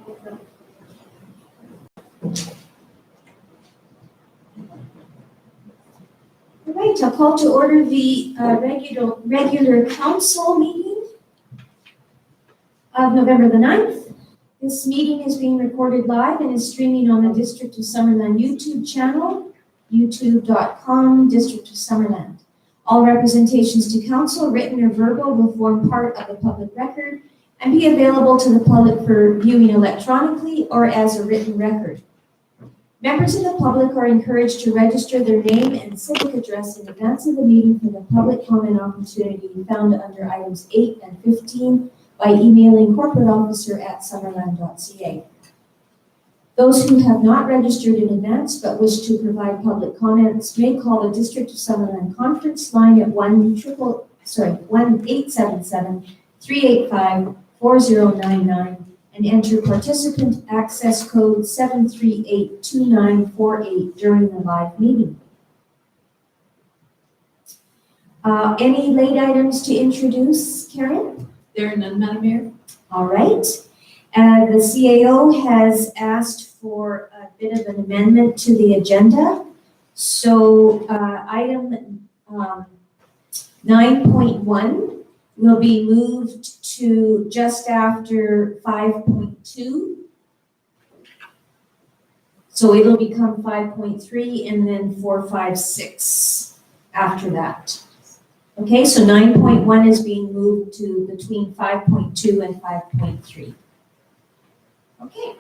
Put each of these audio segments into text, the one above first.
All right, I'll call to order the regular council meeting of November the 9th. This meeting is being recorded live and is streaming on the District of Summerland YouTube channel, youtube.com, District of Summerland. All representations to council, written or verbal, will form part of the public record and be available to the public for viewing electronically or as a written record. Members of the public are encouraged to register their name and civic address in advance of the meeting for the public comment opportunity found under items 8 and 15 by emailing corporateofficer@summerland.ca. Those who have not registered in advance but wish to provide public comments may call the District of Summerland conference line at 1-877-385-4099 and enter participant access code 7382948 during the live meeting. Any late items to introduce, Karen? There are none, Madam Mayor. All right. The CAO has asked for a bit of an amendment to the agenda. So item 9.1 will be moved to just after 5.2. So it'll become 5.3 and then 4, 5, 6 after that. Okay, so 9.1 is being moved to between 5.2 and 5.3. Okay,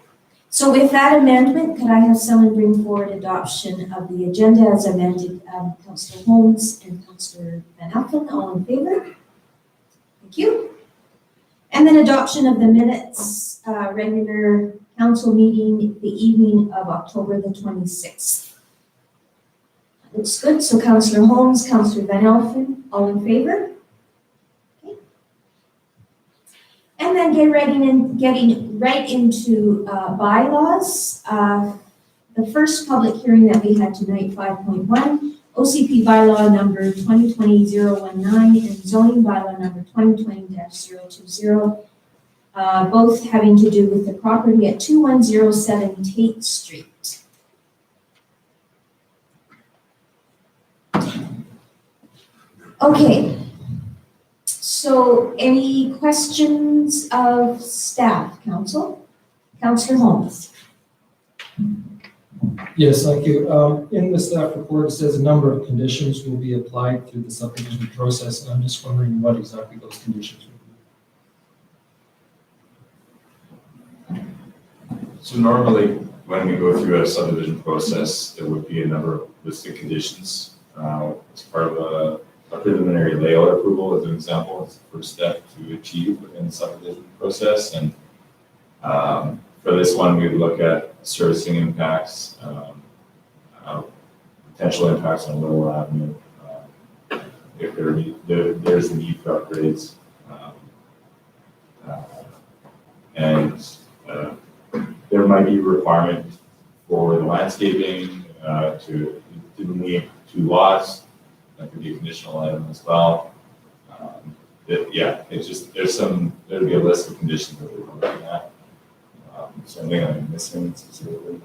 so with that amendment, could I have someone bring forward adoption of the agenda as amended? Councillor Holmes and Councillor Van Alphen, all in favor? Thank you. And then adoption of the minutes, regular council meeting the evening of October the 26th. Looks good. So Councillor Holmes, Councillor Van Alphen, all in favor? Okay. And then getting right into bylaws. The first public hearing that we had tonight, 5.1, OCP bylaw number 2020-019 and zoning bylaw number 2020-020, both having to do with the property at 2107 Tate Street. Okay, so any questions of staff, council? Councillor Holmes. Yes, thank you. In the staff report, it says a number of conditions will be applied through the subdivision process, and I'm just wondering what exactly those conditions would be. So normally, when we go through a subdivision process, there would be a number of listed conditions as part of a preliminary layout approval, as an example. It's the first step to achieve within the subdivision process. And for this one, we would look at servicing impacts, potential impacts on Little Avenue, if there's a need for upgrades, and there might be a requirement for the landscaping to delineate 2 lots. That could be a conditional item as well. There'd be a list of conditions that we're looking at. So I think I'm missing specifically.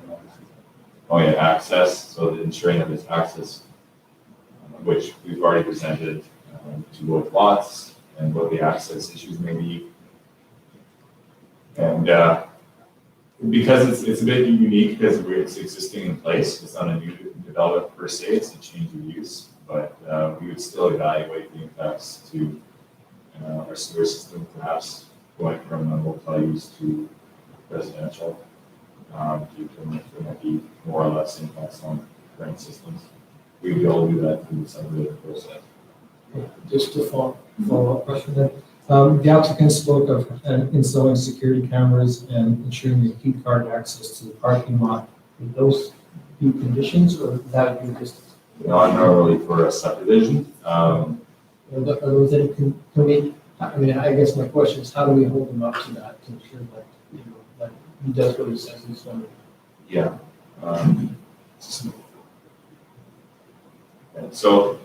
Oh yeah, access. So the ensuring that there's access, which we've already presented to both lots and what the access issues may be. And because it's a bit unique because it's existing in place, it's not a new development per se, it's a change of use. But we would still evaluate the impacts to our sewer system, perhaps going from a multi-use to residential. There might be more or less impacts on current systems. We would all do that through the subdivision process. Just to follow up question then. The applicant spoke of installing security cameras and ensuring the key card access to the parking lot. Would those be conditions, or that would be just? Not normally for a subdivision. Are those any I mean, I guess my question is, how do we hold them up to that to ensure that, that he does what he says he's going to? Yeah. So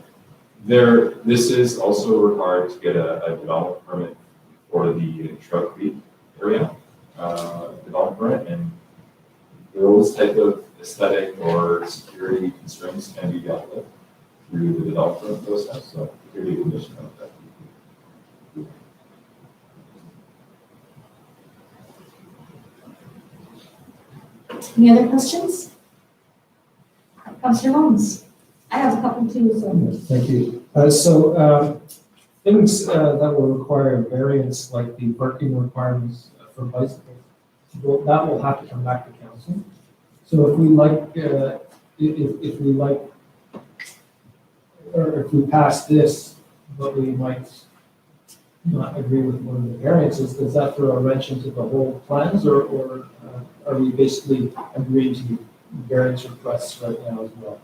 this is also required to get a development permit for the Trout Creek area. developer, and those type of aesthetic or security constraints can be dealt with through the development process, so it could be a condition of that. Any other questions? Councillor Holmes? I have a couple too, so. Thank you. Things that will require a variance, like the parking requirements for bicycles, that will have to come back to council. So if we like, if we like, or if we pass this, but we might not agree with one of the variances, does that throw a wrench into the whole plans, or are we basically agreeing to variance requests right now as well?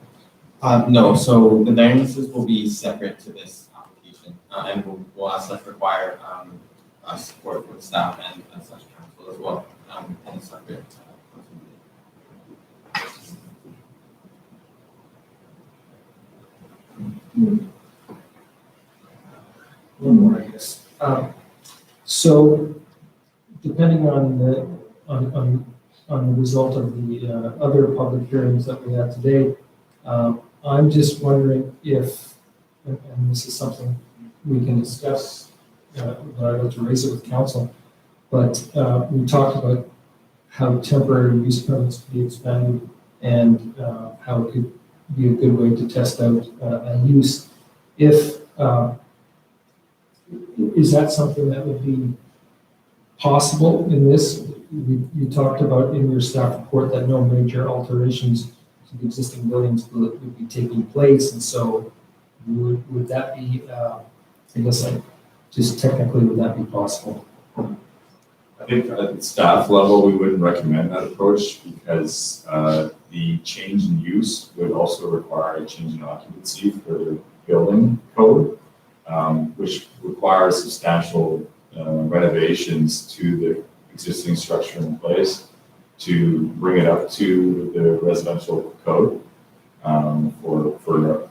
No, so the variances will be separate to this application, and we'll as such require support with staff and as such council as well, and separate. One more, I guess. So depending on the result of the other public hearings that we had today, I'm just wondering if, and this is something we can discuss, but I'd like to raise it with council, but we talked about how temporary use permits could be expanded and how it could be a good way to test out a use. If, is that something that would be possible in this? You talked about in your staff report that no major alterations to the existing buildings would be taking place, and so would that be, I guess just technically, would that be possible? I think at the staff level, we wouldn't recommend that approach because the change in use would also require a change in occupancy for the building code, which requires substantial renovations to the existing structure in place to bring it up to the residential code for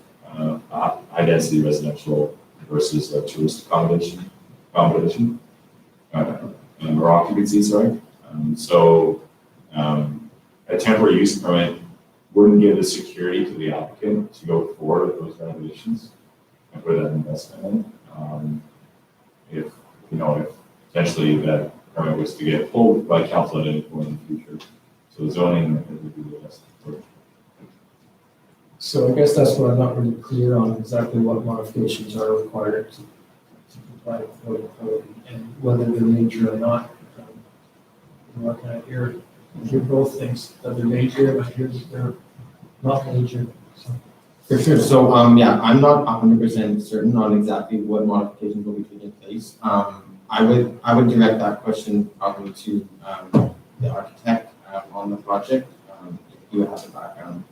high density residential versus tourist accommodation or occupancy, sorry. A temporary use permit wouldn't give the security to the applicant to go forward with those renovations and put that investment in. If potentially that permit was to get pulled by council at any point in the future. So zoning would be the best approach. So I guess that's what I'm not really clear on, exactly what modifications are required to comply with the code and whether they're major or not. I'm looking at here both things, that they're major, but here's they're not major. So. For sure. So yeah, I'm not 100% certain on exactly what modifications will be taking place. I would direct that question probably to the architect on the project. If you have the background.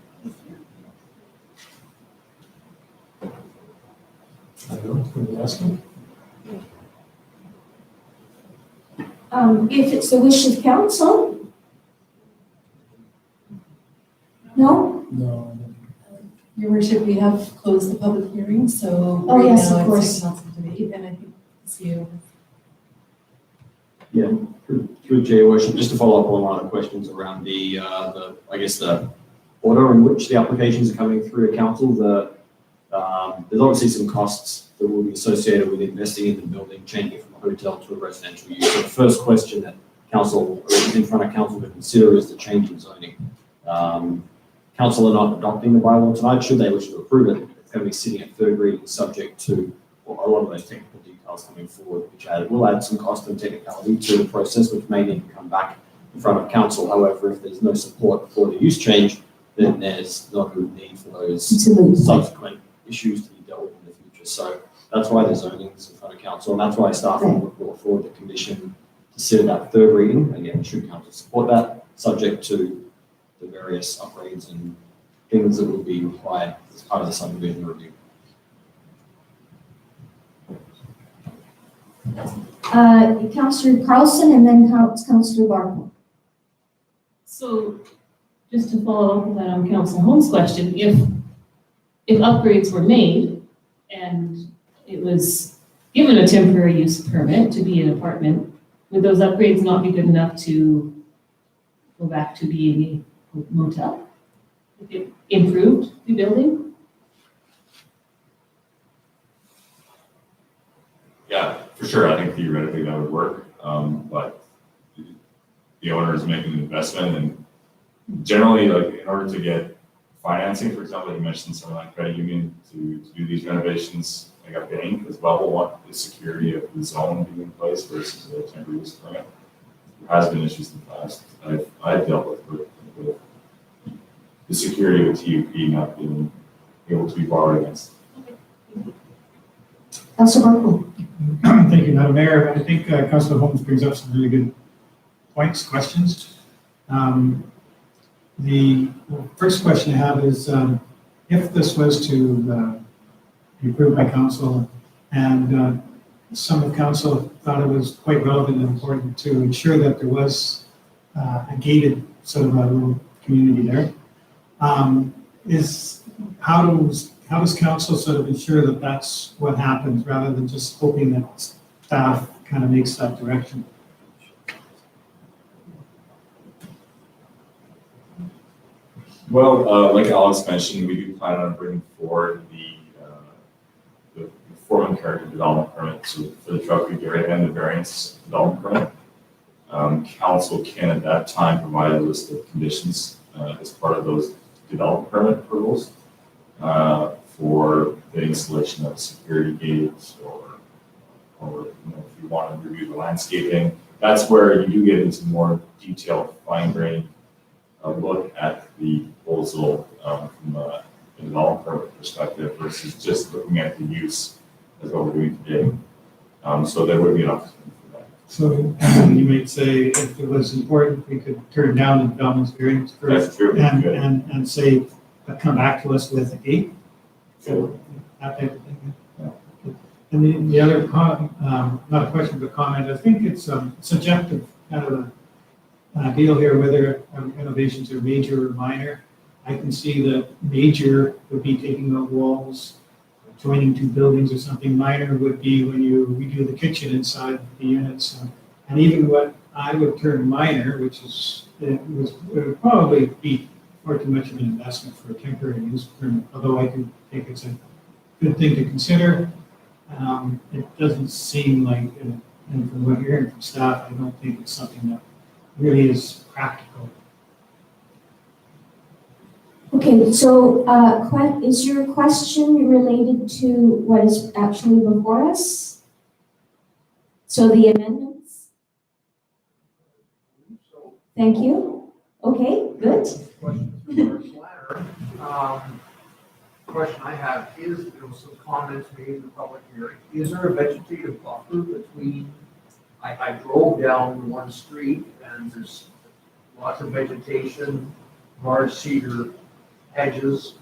I don't know, can you ask him? If it's the wish of council? No? No. Your worship, we have closed the public hearing, so Oh, right yes, now of it's course. a council debate, and I think it's you. Yeah, through Chair Worship, just to follow up on a lot of questions around the I guess the order in which the applications are coming through a council. There's obviously some costs that will be associated with investing in the building, changing it from a hotel to a residential use. So the first question that council is in front of council to consider is the change in zoning. Council are not adopting the bylaw tonight. Should they wish to approve it, it's going to be sitting at third reading, subject to a lot of those technical details coming forward, which will add some cost and technicality to the process, which may need to come back in front of council. However, if there's no support for the use change, then there's no need for those subsequent issues to be dealt with in the future. So that's why the zoning is in front of council, and that's why staff will brought forward the condition to sit at that third reading. Again, should council support that, subject to the various upgrades and things that will be required as part of the subdivision review. Councillor Carlson and then Councillor Barton. So just to follow up with that on Council Holmes' question, if upgrades were made and it was given a temporary use permit to be an apartment, would those upgrades not be good enough to go back to being a motel? If it improved the building? Yeah, for sure, I think theoretically that would work, but the owner is making an investment, and generally, like, in order to get financing, for example, you mentioned Summerland Credit Union to do these renovations, like a bank as well, will want the security of the zone being in place versus a temporary use permit. There has been issues in the past I've dealt with the security of a TUP not being able to be borrowed against. Councillor Barkle. Thank you, Madam Mayor. I think Councillor Holmes brings up some really good points, questions. The first question I have is, if this was to be approved by council and some of council thought it was quite relevant and important to ensure that there was a gated sort of a little community there, how does council sort of ensure that that's what happens rather than just hoping that staff kind of makes that direction? Well, like Alex mentioned, we do plan on bringing forward the form and character development permit for the Tropic area and the variance development permit. Council can at that time provide a list of conditions as part of those development permit approvals for the installation of security gates or if you want to review the landscaping. That's where you do get into more detailed, fine-grained look at the proposal from a development permit perspective versus just looking at the use as what we're doing today. So there would be an opportunity for that. So you might say if it was important, we could turn down the development variance first. That's true. And say, come back to us with a gate. So, That type of thing. Yeah. And the other, not a question, but comment, I think it's subjective kind of a deal here, whether renovations are major or minor. I can see that major would be taking out walls, joining two buildings or something. Minor would be when you redo the kitchen inside the units. And even what I would term minor, which is, it would probably be far too much of an investment for a temporary use permit, although I do think it's a good thing to consider. It doesn't seem like, and from what you're hearing from staff, I don't think it's something that really is practical. Okay, so is your question related to what is actually before us? So the amendments? Thank you. Okay, good. Question I have is, there was some comments made in the public hearing. Is there a vegetative buffer between, I drove down one street and there's lots of vegetation, large cedar hedges,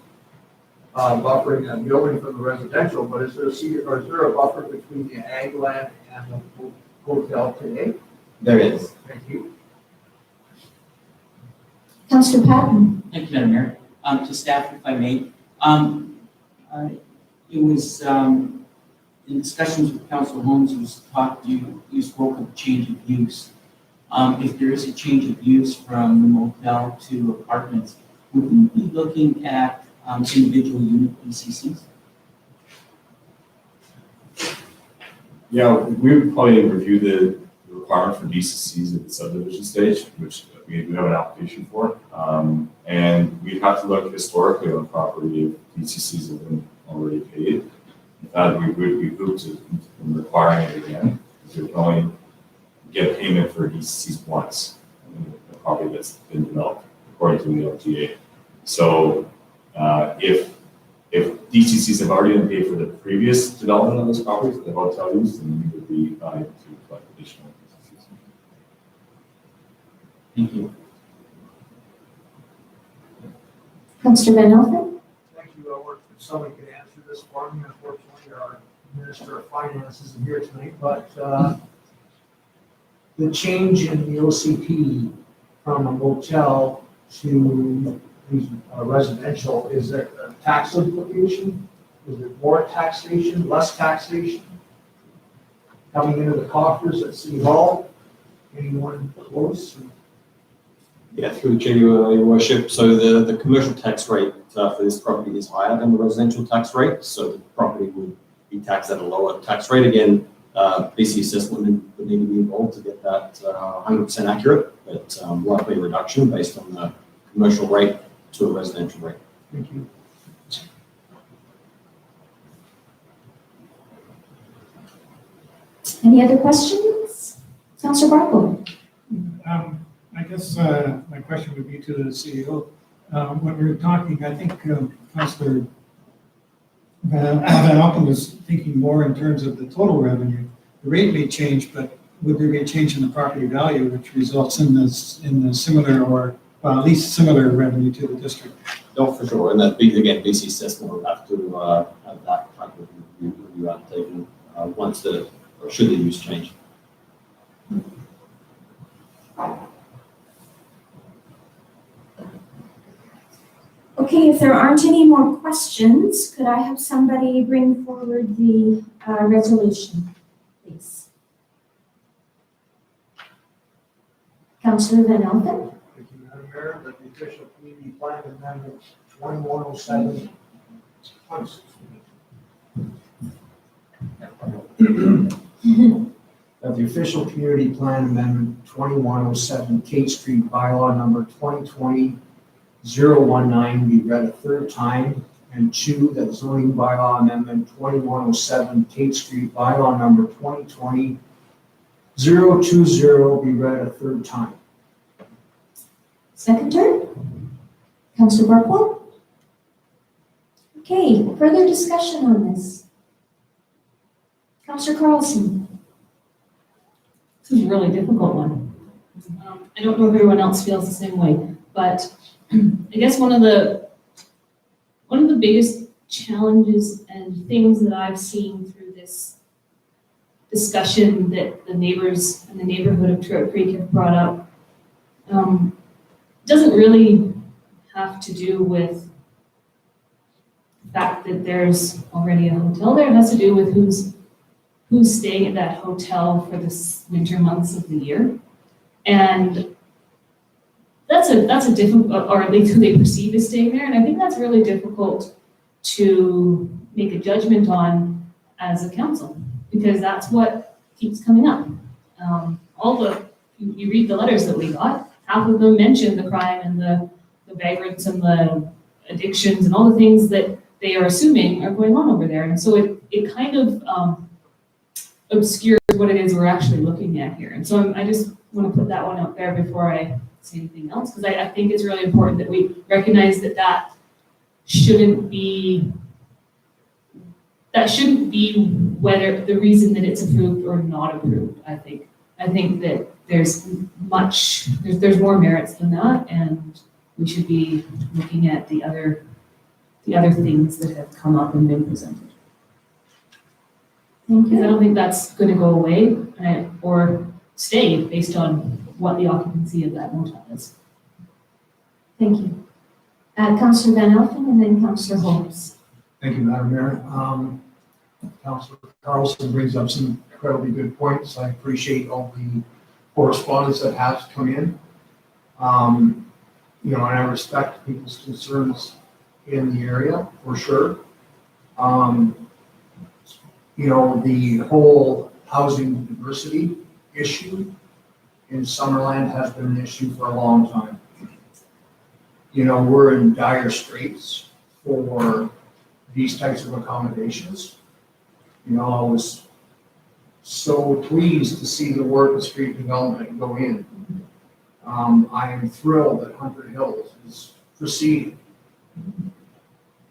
buffering a building from the residential, but is there a buffer between the ag land and the hotel today? There is. Thank you. Councillor Patton. Thank you, Madam Mayor. To staff, if I may, it was in discussions with Councillor Holmes, you spoke of change of use. If there is a change of use from the motel to apartments, would we be looking at individual unit BCCs? yeah, we would probably review the requirement for DCCs at the subdivision stage, which we have an application for. And we'd have to look historically on property if DCCs have been already paid. We moved to requiring it again, because you can only get payment for DCCs once, the property that's been developed according to the LGA. So if DCCs have already been paid for the previous development on those properties, the hotel use, then we would be able to collect additional DCCs. Thank you. Councillor Van Elfen. Thank you. If somebody could answer this for me. Unfortunately, our Minister of Finance isn't here tonight, but the change in the OCP from a motel to residential, is there a tax implication? Is it more taxation, less taxation coming into the coffers at City Hall? Anyone close? Yeah, through the chair, your worship. So the commercial tax rate for this property is higher than the residential tax rate. So the property would be taxed at a lower tax rate. Again, BC assessment would need to be involved to get that 100% accurate, but likely a reduction based on the commercial rate to a residential rate. Thank you. Any other questions? Councillor Barco? I guess my question would be to the CEO. When we were talking, I think Councillor Van Alpen was thinking more in terms of the total revenue. The rate may change, but would there be a change in the property value which results in the similar or at least similar revenue to the district? No, for sure. And that, again, BC assessment would have to have that type of review undertaken once or should the use change. Okay, if there aren't any more questions, could I have somebody bring forward the resolution, please? Councillor Van Alpen? Thank you, Madam Mayor, that the official community plan amendment 2107. That the official community plan amendment 2107 Kate Street bylaw number 2020-019 be read a third time, and 2, that zoning bylaw amendment 2107 Kate Street bylaw number 2020-020 be read a third time. Seconder? Councillor Barco? Okay, further discussion on this? Councillor Carlson? This is a really difficult one. I don't know if everyone else feels the same way, but I guess one of the biggest challenges and things that I've seen through this discussion that the neighbors in the neighborhood of Trout Creek have brought up doesn't really have to do with the fact that there's already a hotel there. It has to do with who's staying at that hotel for the winter months of the year. And that's a difficult, or at least who they perceive as staying there. And I think that's really difficult to make a judgment on as a council, because that's what keeps coming up. You read the letters that we got, half of them mention the crime and the vagrants and the addictions and all the things that they are assuming are going on over there. And so it kind of obscures what it is we're actually looking at here. And so I just want to put that one out there before I say anything else, because I think it's really important that we recognize that shouldn't be whether the reason that it's approved or not approved. I think that there's more merits than that, and we should be looking at the other things that have come up and been presented. Thank Because I you. don't think that's going to go away or stay based on what the occupancy of that motel is. Thank you. Councillor Van Alpen and then Councillor Holmes. Thank you, Madam Mayor. Councillor Carlson brings up some incredibly good points. I appreciate all the correspondence that has come in. And I respect people's concerns in the area for sure. The whole housing diversity issue in Summerland has been an issue for a long time. We're in dire straits for these types of accommodations. I was so pleased to see the work of street development go in. I am thrilled that Hunter Hills is proceeding,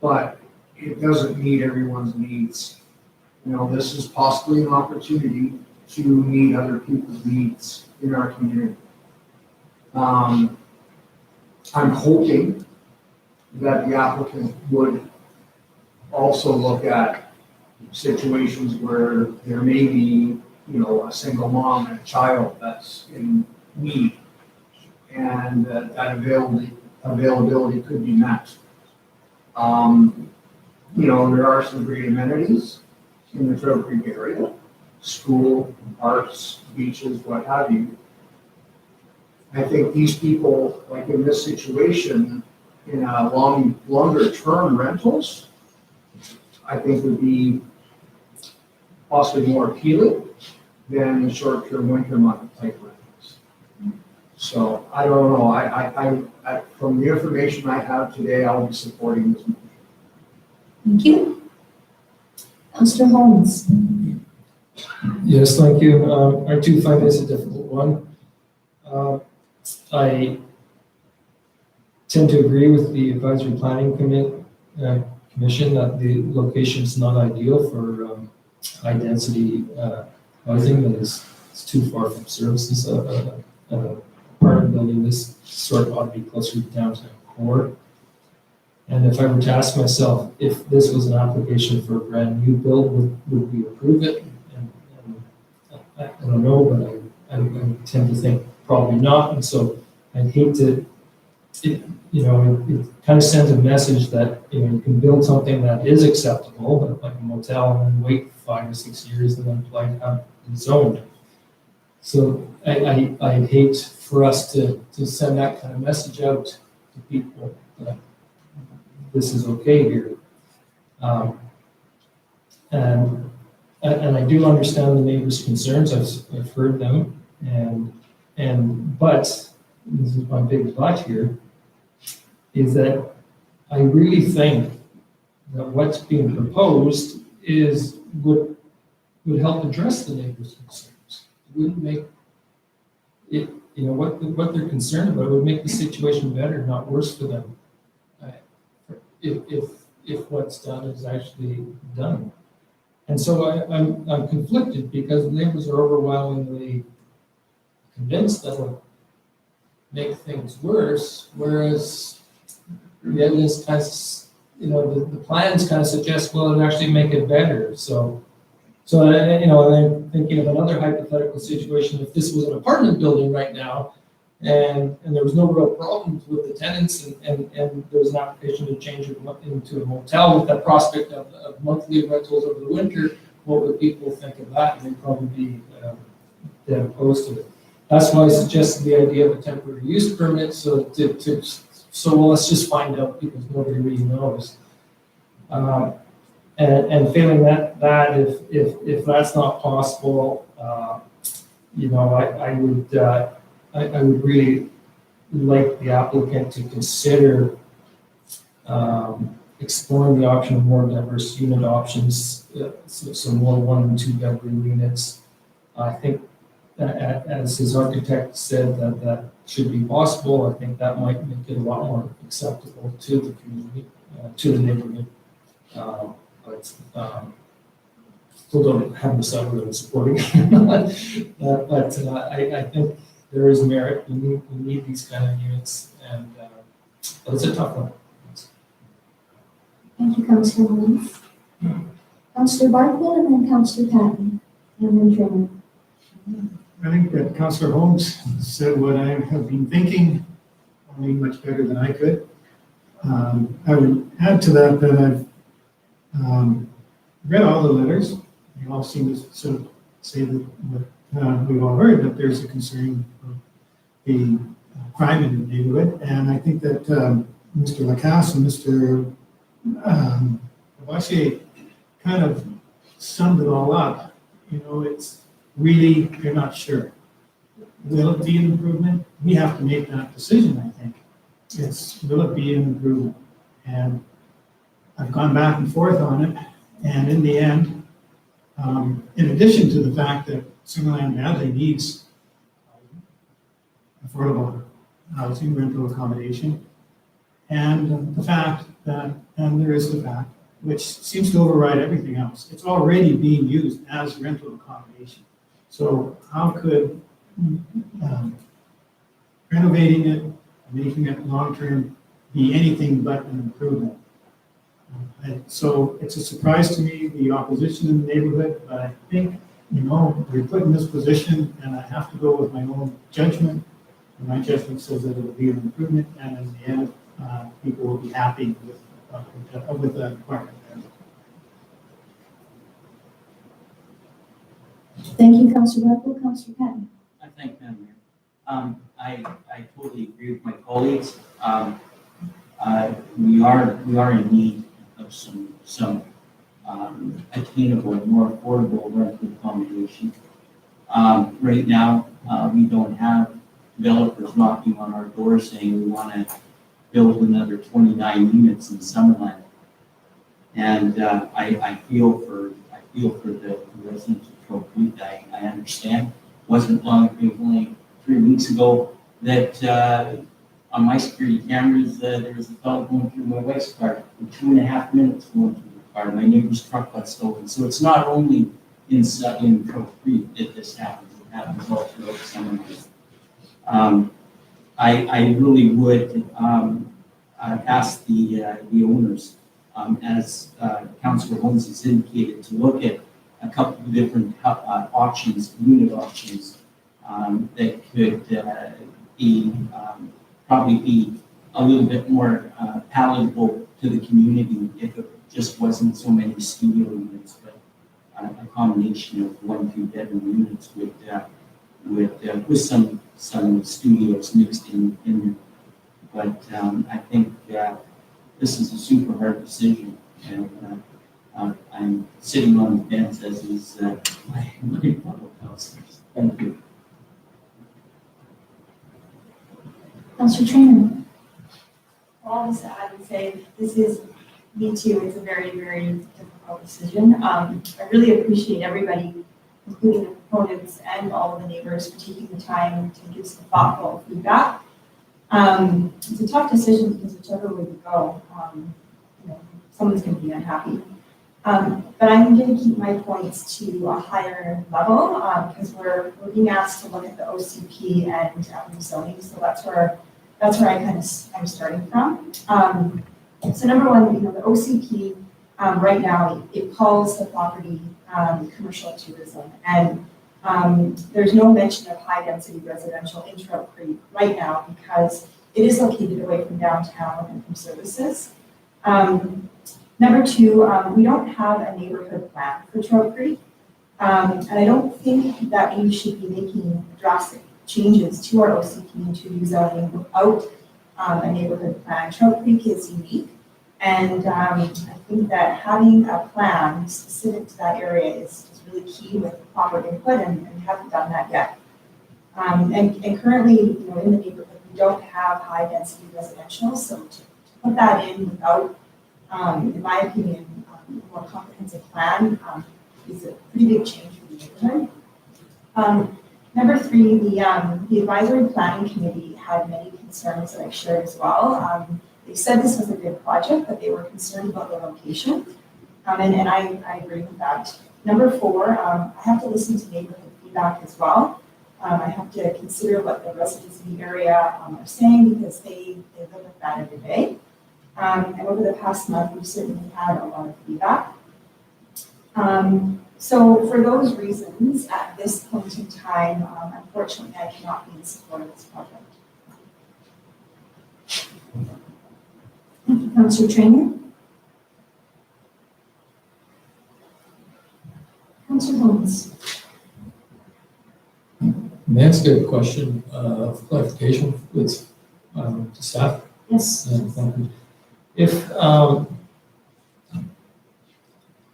but it doesn't meet everyone's needs. This is possibly an opportunity to meet other people's needs in our community. I'm hoping that the applicant would also look at situations where there may be, a single mom and a child that's in need, and that availability could be met. There are some great amenities in the Trout Creek area, school, parks, beaches, what have you. I think these people, like in this situation, in a longer term rentals, I think would be possibly more appealing than the short-term winter month type rentals. So I don't know, from the information I have today, I'll be supporting this motion. Thank you. Councillor Holmes. Yes, thank you. I do find this a difficult one. I tend to agree with the advisory planning commission that the location is not ideal for high density housing that is it's too far from services. Part of building this sort ought to be closer to downtown core. And if I were to ask myself if this was an application for a brand new build, would we approve it? And I don't know, but I tend to think probably not. And so I'd hate to, it kind of sends a message that, you can build something that is acceptable, like a motel, and then wait 5 or 6 years and then apply to have it zoned. So I hate for us to send that kind of message out to people that this is okay here. And I do understand the neighbors' concerns. I've heard them, but this is my big but here, is that I really think that what's being proposed would help address the neighbors' concerns. It wouldn't make it, what they're concerned about would make the situation better, not worse for them. If what's done is actually done. And so I'm conflicted because the neighbors are overwhelmingly convinced that it'll make things worse, whereas the evidence kind of, the plans kind of suggest, well, it'll actually make it better. So and I'm thinking of another hypothetical situation. If this was an apartment building right now, and there was no real problems with the tenants, and there was an application to change it into a motel with that prospect of monthly rentals over the winter, what would people think of that? They'd probably be dead opposed to it. That's why I suggested the idea of a temporary use permit, so well, let's just find out because nobody really knows. And failing that if that's not possible, I would really like the applicant to consider exploring the option of more diverse unit options, so more 1 and 2 bedroom units. I think that, as his architect said, that should be possible. I think that might make it a lot more acceptable to the community, to the neighborhood. But still don't have decided whether I'm supporting it. But I think there is merit. We need these kind of units, and but it's a tough one. Thank you, Councillor Holmes. Councillor Barfield and then Councillor Patton, and then Chairman. I think that Councillor Holmes said what I have been thinking, only much better than I could. I would add to that I've read all the letters. They all seem to sort of say that we've all heard that there's a concern of the crime in the neighborhood. And I think that Mr. Lacasse and Mr. Lavoisier kind of summed it all up. It's really, they're not sure. Will it be an improvement? We have to make that decision, I think. Will it be an improvement? And I've gone back and forth on it, and in the end, in addition to the fact that Summerland badly needs affordable housing, rental accommodation, and the fact that, and there is the fact, which seems to override everything else, it's already being used as rental accommodation. So how could renovating it, making it long-term, be anything but an improvement? And so it's a surprise to me, the opposition in the neighborhood, but I think, we're put in this position and I have to go with my own judgment. And my judgment says that it will be an improvement, and in the end, people will be happy with the department. Thank you, Councillor Barfield. Councillor Patton. I thank Madam Mayor. I totally agree with my colleagues. We are in need of some attainable, more affordable rental accommodation. Right now, we don't have developers knocking on our door saying we want to build another 29 units in Summerland. And I feel for the residents of Troll Creek. I understand. Wasn't long ago, only 3 weeks ago, that on my security cameras, there was a fellow going through my wife's car for 2.5 minutes going through the car. My neighbor's truck got stolen. So it's not only in Troll Creek that this happens. It happens all throughout Summerland. I really would ask the owners, as Councilor Holmes has indicated, to look at a couple of different options, unit options, that could probably be a little bit more palatable to the community if it just wasn't so many studio units, but a combination of 1-2 bedroom units with some studios mixed in there. But I think this is a super hard decision, and I'm sitting on the fence, as is my fellow councilors. Thank you. Councilor Trainer. Well, I would say this is, me too, it's a very, very difficult decision. I really appreciate everybody, including the proponents and all of the neighbors, for taking the time to give some thoughtful feedback. It's a tough decision because whichever way we go, someone's going to be unhappy. But I'm going to keep my points to a higher level because we're being asked to look at the OCP and zoning, so that's where I'm starting from. So number one, the OCP right now it calls the property commercial tourism, and there's no mention of high density residential in Trail Creek right now because it is located away from downtown and from services. Number two, we don't have a neighborhood plan for Trail Creek, and I don't think that we should be making drastic changes to our OCP and to rezoning without a neighborhood plan. Trail Creek is unique, and I think that having a plan specific to that area is really key with proper input, and we haven't done that yet. And currently, in the neighborhood, we don't have high density residential, so to put that in without, in my opinion, a more comprehensive plan is a pretty big change for the neighborhood. Number three, the advisory planning committee had many concerns that I shared as well. They said this was a good project, but they were concerned about the location, and I agree with that. Number four, I have to listen to neighborhood feedback as well. I have to consider what the residents in the area are saying because they live with that every day. And over the past month, we've certainly had a lot of feedback. So for those reasons, at this point in time, unfortunately, I cannot be in support of this project. Thank you, Councilor Trainer. Councilor Holmes. May I ask a question of clarification with to staff? Yes.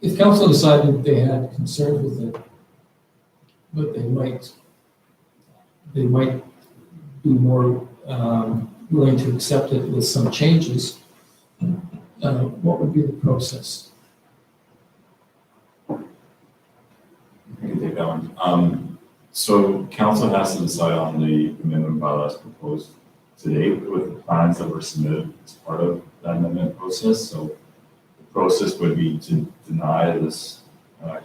If council decided they had concerns with it, but they might be more willing to accept it with some changes, what would be the process? I can take that one. So council has to decide on the amendment bylaws proposed today with the plans that were submitted as part of that amendment process. So the process would be to deny this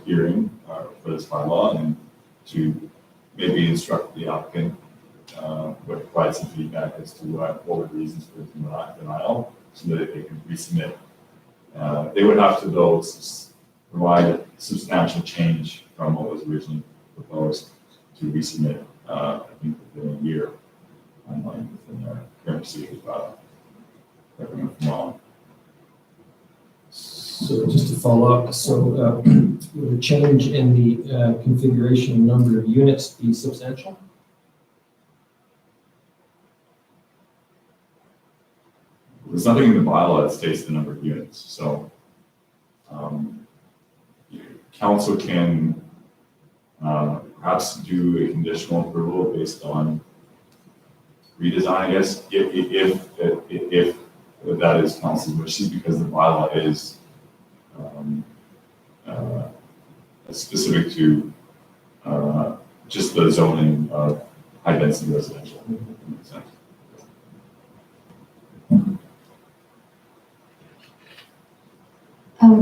hearing for this bylaw and to maybe instruct the applicant would provide some feedback as to what were the reasons for the denial so that they can resubmit. They would have to though provide a substantial change from what was originally proposed to resubmit, I think within a year, within their current procedures bylaw. Correct me if I'm wrong. So just to follow up, so would a change in the configuration and number of units be substantial? there's nothing in the bylaw that states the number of units, so, council can, perhaps do a conditional approval based on redesign, I guess, if that is council's wishes, because the bylaw is, specific to, just the zoning of high-density residential. Makes sense.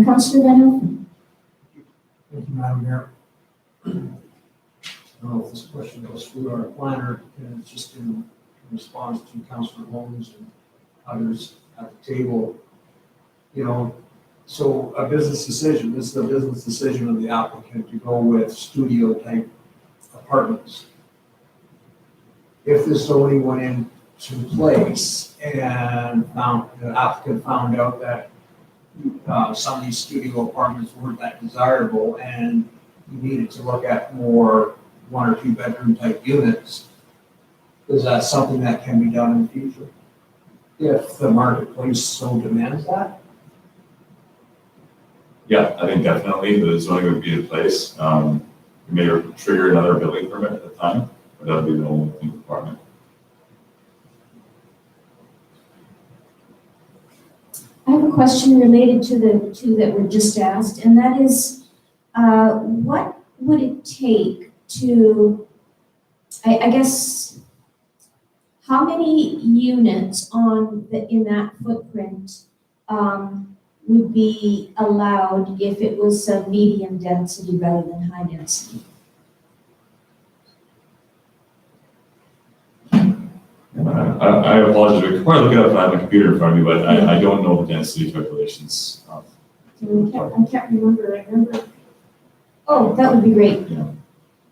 Councillor Van Thank you, Madam Mayor. I don't know if this question goes through our planner, and it's just in response to Councillor Holmes and others at the table. You know, so a business decision, this is a business decision of the applicant to go with studio type apartments. If this zoning went into place and the applicant found out that some of these studio apartments weren't that desirable and you needed to look at more 1 or 2 bedroom type units, is that something that can be done in the future? If the marketplace so demands that? Yeah, I think definitely the zoning would be in place. It may trigger another building permit at the time, but that would be the only thing requirement. I have a question related to the two that were just asked, and that is, what would it take to, I guess, how many units in that footprint would be allowed if it was a medium density rather than high density? I apologize, I could probably look it up if I have my computer in front of me, but I don't know the density calculations. I can't remember. I remember. Oh, that would be great. Yeah.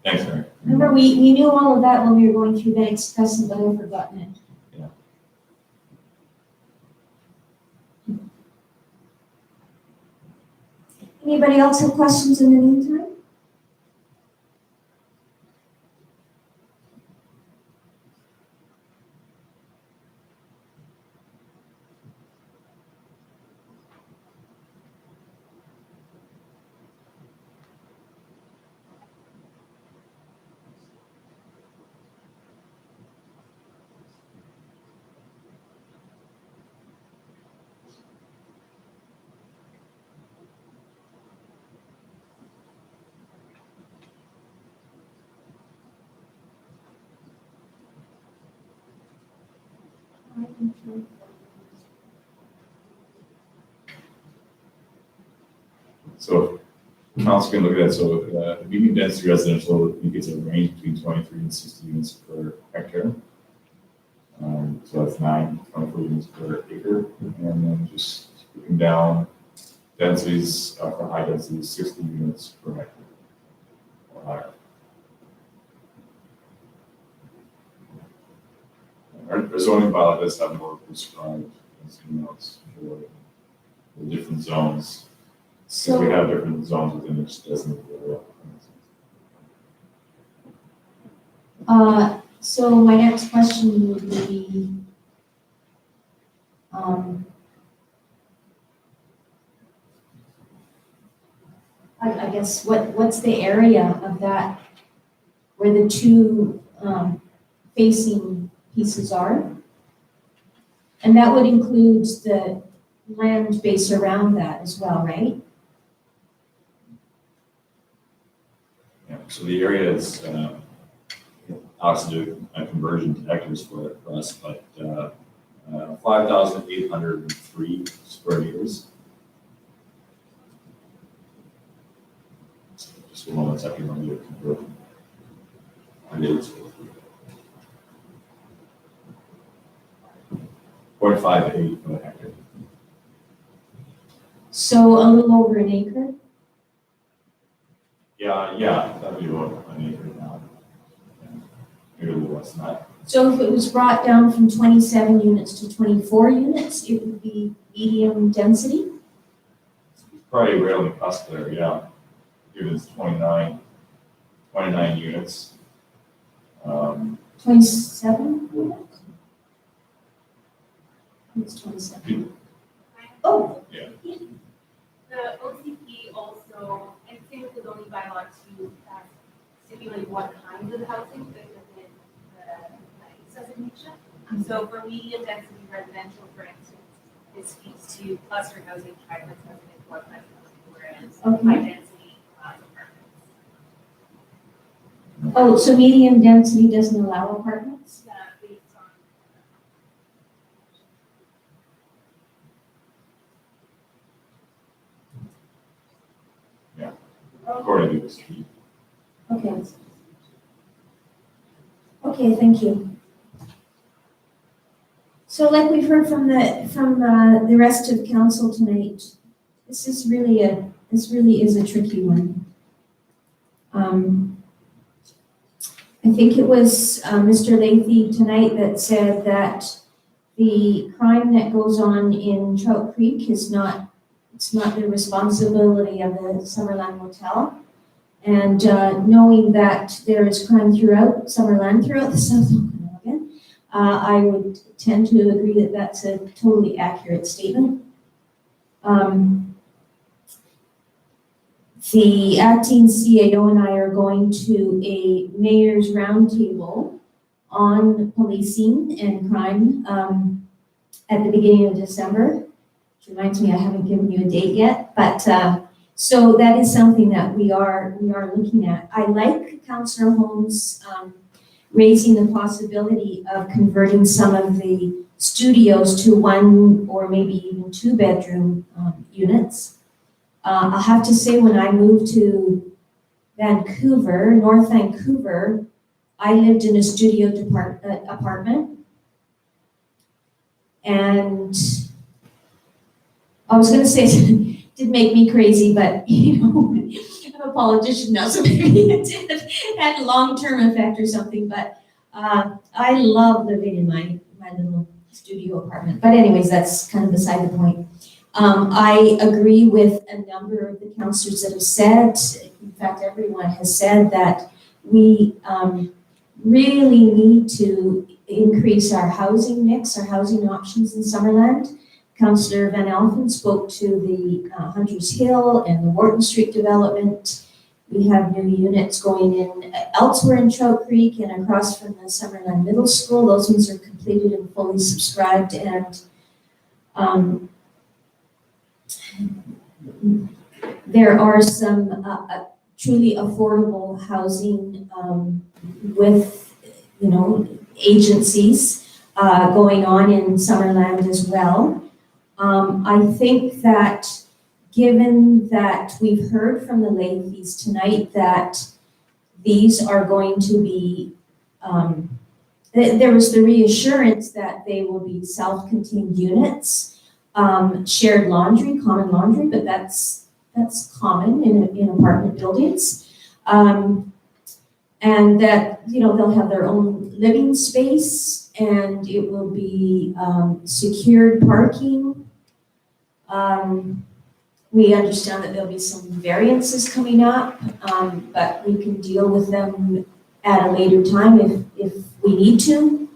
Thanks, Mary. Remember, we knew all of that when we were going through that discussion, but I've forgotten it. Yeah. Anybody else have questions in the meantime? So council can look at that. So medium density residential, I think it's a range between 23 and 60 units per hectare. So that's 24 units per acre. And then just looking down, densities for high density, 60 units per hectare or higher. Our zoning bylaw does have more prescribed notes for the different zones. So we have different zones within each designated area. So my next question would be, I guess, what's the area of that where the two facing pieces are? And that would include the land base around that as well, right? Yeah, so the area is obviously a conversion to hectares for us, but 5,803 square meters. Just a moment, second, let me get conversion. I did it. 0.58 per hectare. So a little over an acre? Yeah, that'd be about an acre now. Maybe a little less than that. So if it was brought down from 27 units to 24 units, it would be medium density? Probably right on the cusp there, yeah. If it's 29 units. 27 units? It's 27. Oh, The OCP also, and same with the zoning bylaw to stipulate what kinds of housing fit within the land use designation. So for medium density residential, for instance, it speaks to cluster housing, triplex housing, and duplex housing, whereas high density apartments. oh, so medium density doesn't allow apartments? Based on. According to the street. Okay. Okay, thank you. So like we've heard from the rest of council tonight, this is really is a tricky one. I think it was Mr. Lathy tonight that said that the crime that goes on in Trout Creek is not the responsibility of the Summerland Motel. And knowing that there is crime throughout Summerland, throughout the South Okanagan, I would tend to agree that that's a totally accurate statement. The acting CAO and I are going to a mayor's roundtable on policing and crime at the beginning of December. Which reminds me, I haven't given you a date yet, but so that is something that we are looking at. I like Councillor Holmes raising the possibility of converting some of the studios to 1 or maybe even 2-bedroom units. I'll have to say, when I moved to Vancouver, North Vancouver, I lived in a studio apartment. And I was going to say it did make me crazy, but you know, I'm a politician now, so maybe it had a long-term effect or something. But I love living in my little studio apartment. But anyways, that's kind of beside the point. I agree with a number of the councillors that have said, in fact, everyone has said that we really need to increase our housing mix, our housing options in Summerland. Councillor Van Alphen spoke to the Hunters Hill and the Wharton Street development. We have new units going in elsewhere in Trout Creek and across from the Summerland Middle School. Those ones are completed and fully subscribed, and there are some truly affordable housing with, you know, agencies going on in Summerland as well. I think that given that we've heard from the Lathys tonight that these are going to be, there was the reassurance that they will be self-contained units, shared laundry, common laundry, but that's common in apartment buildings. And that, you know, they'll have their own living space, and it will be secured parking. We understand that there'll be some variances coming up, but we can deal with them at a later time if we need to.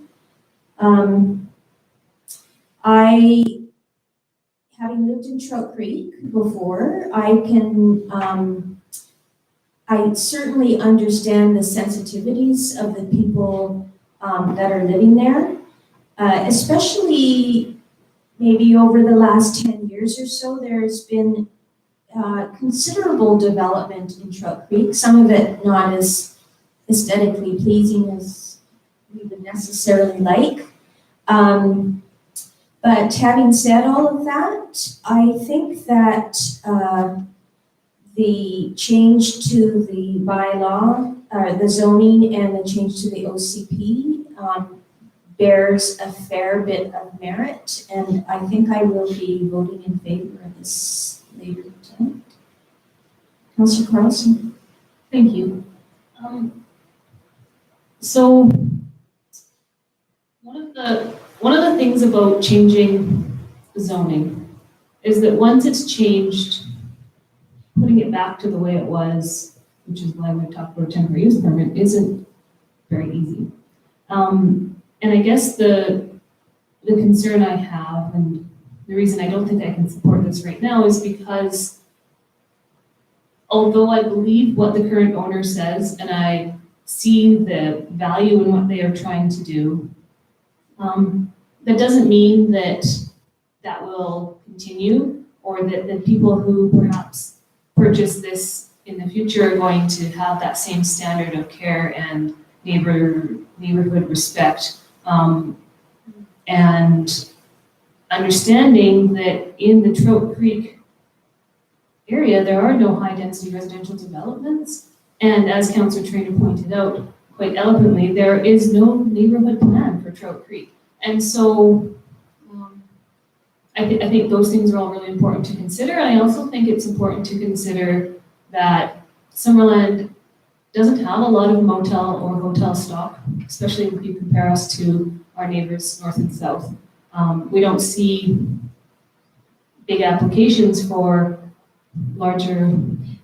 Having lived in Trout Creek before, I certainly understand the sensitivities of the people that are living there, especially maybe over the last 10 years or so. There's been considerable development in Trout Creek, some of it not as aesthetically pleasing as we would necessarily like. But having said all of that, I think that the change to the bylaw, the zoning, and the change to the OCP bears a fair bit of merit, and I think I will be voting in favor of this later tonight. Councillor Carlson. Thank you. So one of the things about changing zoning is that once it's changed, putting it back to the way it was, which is why we talk about temporary use permit, isn't very easy. And I guess the concern I have, the reason I don't think I can support this right now is because although I believe what the current owner says and I see the value in what they are trying to do, that doesn't mean that that will continue or that the people who perhaps purchase this in the future are going to have that same standard of care and neighborhood respect. And understanding that in the Trout Creek area, there are no high-density residential developments. And as Councillor Trainer pointed out quite eloquently, there is no neighborhood plan for Trout Creek. And so I think those things are all really important to consider. And I also think it's important to consider that Summerland doesn't have a lot of motel or hotel stock, especially if you compare us to our neighbors north and south. We don't see big applications for larger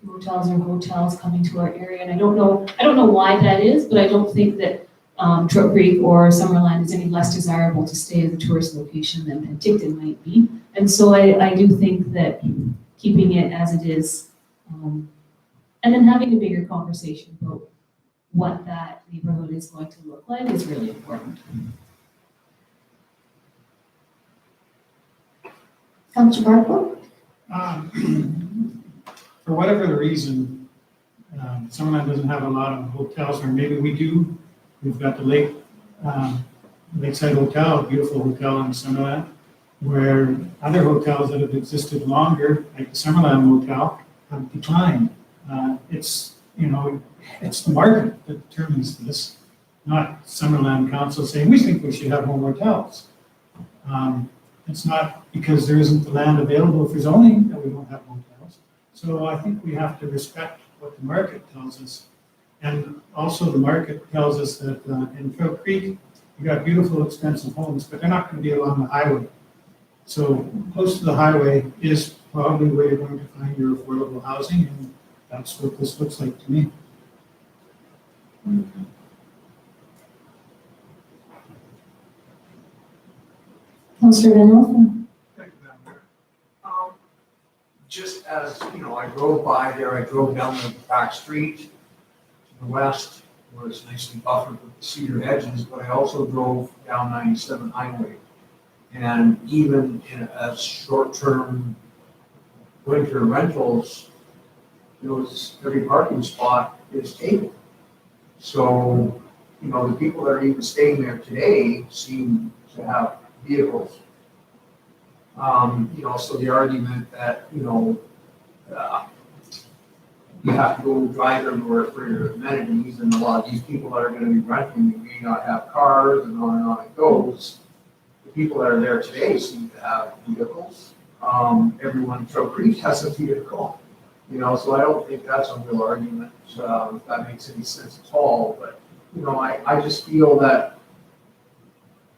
motels or hotels coming to our area. And I don't know why that is, but I don't think that Trout Creek or Summerland is any less desirable to stay as a tourist location than Penticton might be. And so I do think that keeping it as it is, and then having a bigger conversation about what that neighborhood is going to look like is really important. Councillor Barco? For whatever the reason, Summerland doesn't have a lot of hotels, or maybe we do. We've got the Lakeside Hotel, a beautiful hotel in Summerland, where other hotels that have existed longer, like the Summerland Motel, have declined. It's the market that determines this, not Summerland Council saying, we think we should have more hotels. It's not because there isn't the land available for zoning that we don't have hotels. So I think we have to respect what the market tells us. And also the market tells us that in Trout Creek, you got beautiful, expensive homes, but they're not going to be along the highway. So close to the highway is probably where you're going to find your affordable housing, and that's what this looks like to me. Councillor Van Olfen? Thank you, Madam Mayor. Just as, I drove by there, I drove down the back street to the west, where it's nicely buffered with the cedar hedges, but I also drove down 97 Highway. And even as short-term winter rentals, every parking spot is taken. So, the people that are even staying there today seem to have vehicles. So the argument that, you have to go drive everywhere for your amenities, and a lot of these people that are gonna be renting, you may not have cars, and on it goes. The people that are there today seem to have vehicles. Everyone in Trout Creek has a vehicle, so I don't think that's a real argument, if that makes any sense at all. But, I just feel that,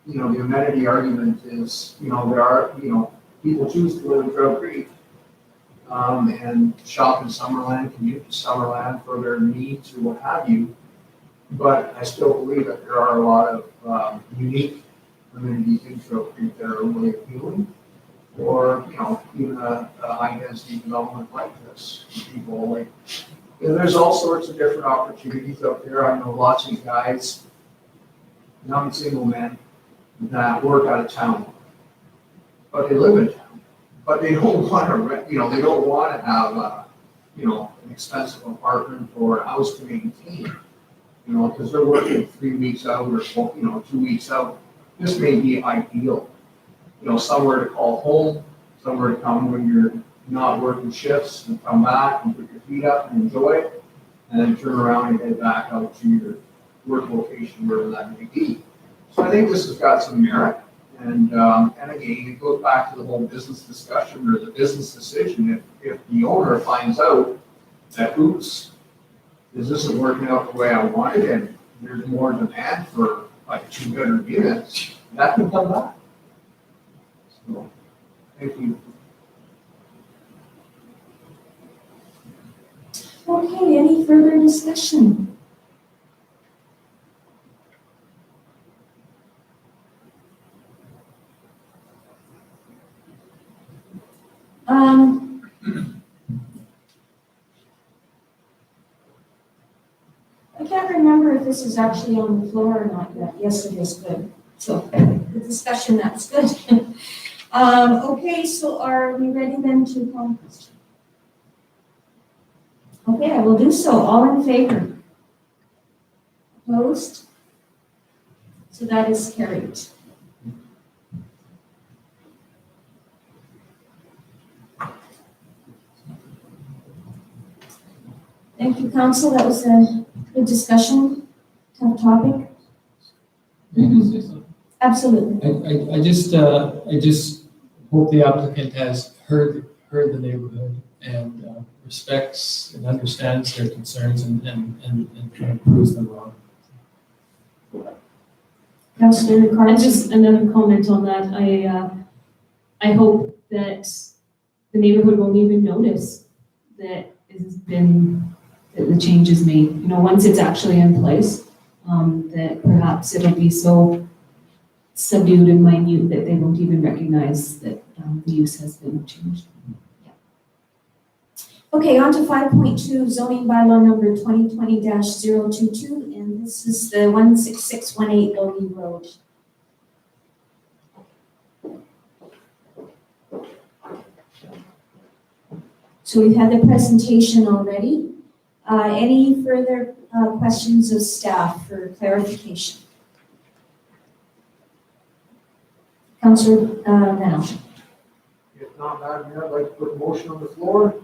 the amenity argument is, there are, people choose to live in Trout Creek, and shop in Summerland, commute to Summerland for their needs or what have you. But I still believe that there are a lot of unique amenities in Trout Creek that are really appealing, or, even a high-density development like this. People like, there's all sorts of different opportunities out there. I know lots of guys, young single men, that work out of town, but they live in town, but they don't want to rent, they don't want to have an expensive apartment or a house to maintain, because they're working 3 weeks out or, 2 weeks out. This may be ideal, somewhere to call home, somewhere to come when you're not working shifts and come back and put your feet up and enjoy it, and then turn around and head back out to your work location, wherever that may be. So I think this has got some merit, and again, it goes back to the whole business discussion or the business decision. If the owner finds out that, oops, this isn't working out the way I wanted, and there's more demand for like 200 units, that can come back. So, thank you. Okay, any further discussion? this is actually on the floor or not yet. Yes, it is, good. So, the discussion, that's good. Okay, so are we ready then to call question? Okay, I will do so. All in favor? Opposed? So that is carried. Thank you, council. That was a good discussion, tough topic. Absolutely. I just hope the applicant has heard the neighborhood and respects and understands their concerns and kind of proves them wrong. Councillor And Carlson. just another comment on that, I hope that the neighborhood won't even notice that it has been, that the change is made, you know, once it's actually in place, that perhaps it'll be so subdued and minute that they won't even recognize that the use has been changed. Okay, on to 5.2, zoning bylaw number 2020-022, and this is the 16618 Logie Road. So we've had the presentation already. Any further questions of staff for clarification? Councillor Van. If not, Madam Mayor, I'd like to put a motion on the floor.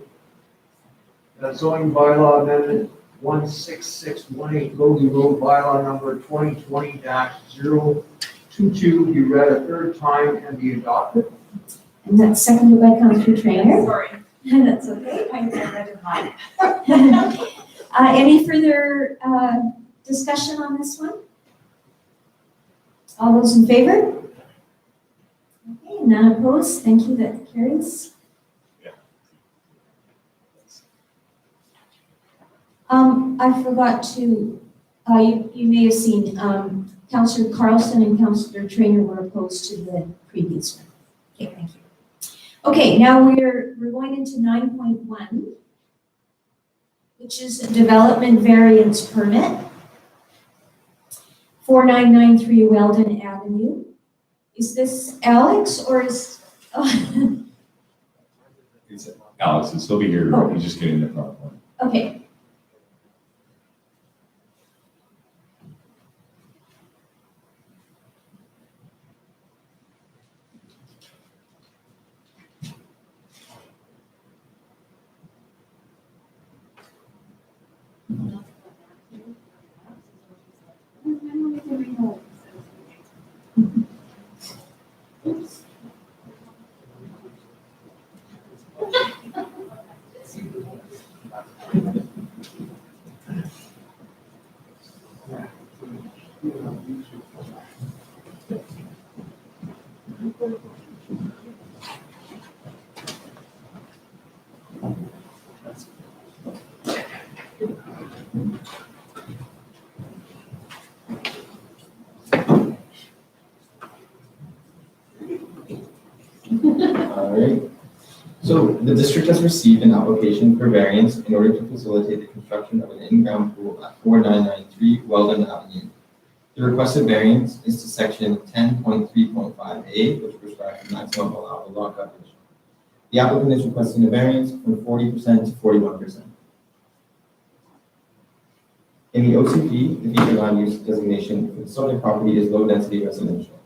That zoning bylaw amendment 16618 Logie Road bylaw number 2020-022 be read a third time and be adopted. And that's seconded by Councillor Trainer. Sorry, That's okay. I read it mine. Any further discussion on this one? All those in favor? Okay, none opposed. Thank you. That carries. I forgot to, you may have seen, Councillor Carlson and Councillor Trainer were opposed to the previous one. Okay, thank you. Okay, now we're going into 9.1, which is a development variance permit, 4993 Weldon Avenue. Is this Alex or is, It's Alex, and he'll be here, Oh. he's just getting the front one. okay. All right. So the district has received an application for variance in order to facilitate the construction of an in-ground pool at 4993 Weldon Avenue. The requested variance is to section 10.3.5A, which prescribes the maximum allowable lot coverage. The applicant is requesting a variance from 40% to 41%. In the OCP, the future land use designation for the subject property is low-density residential,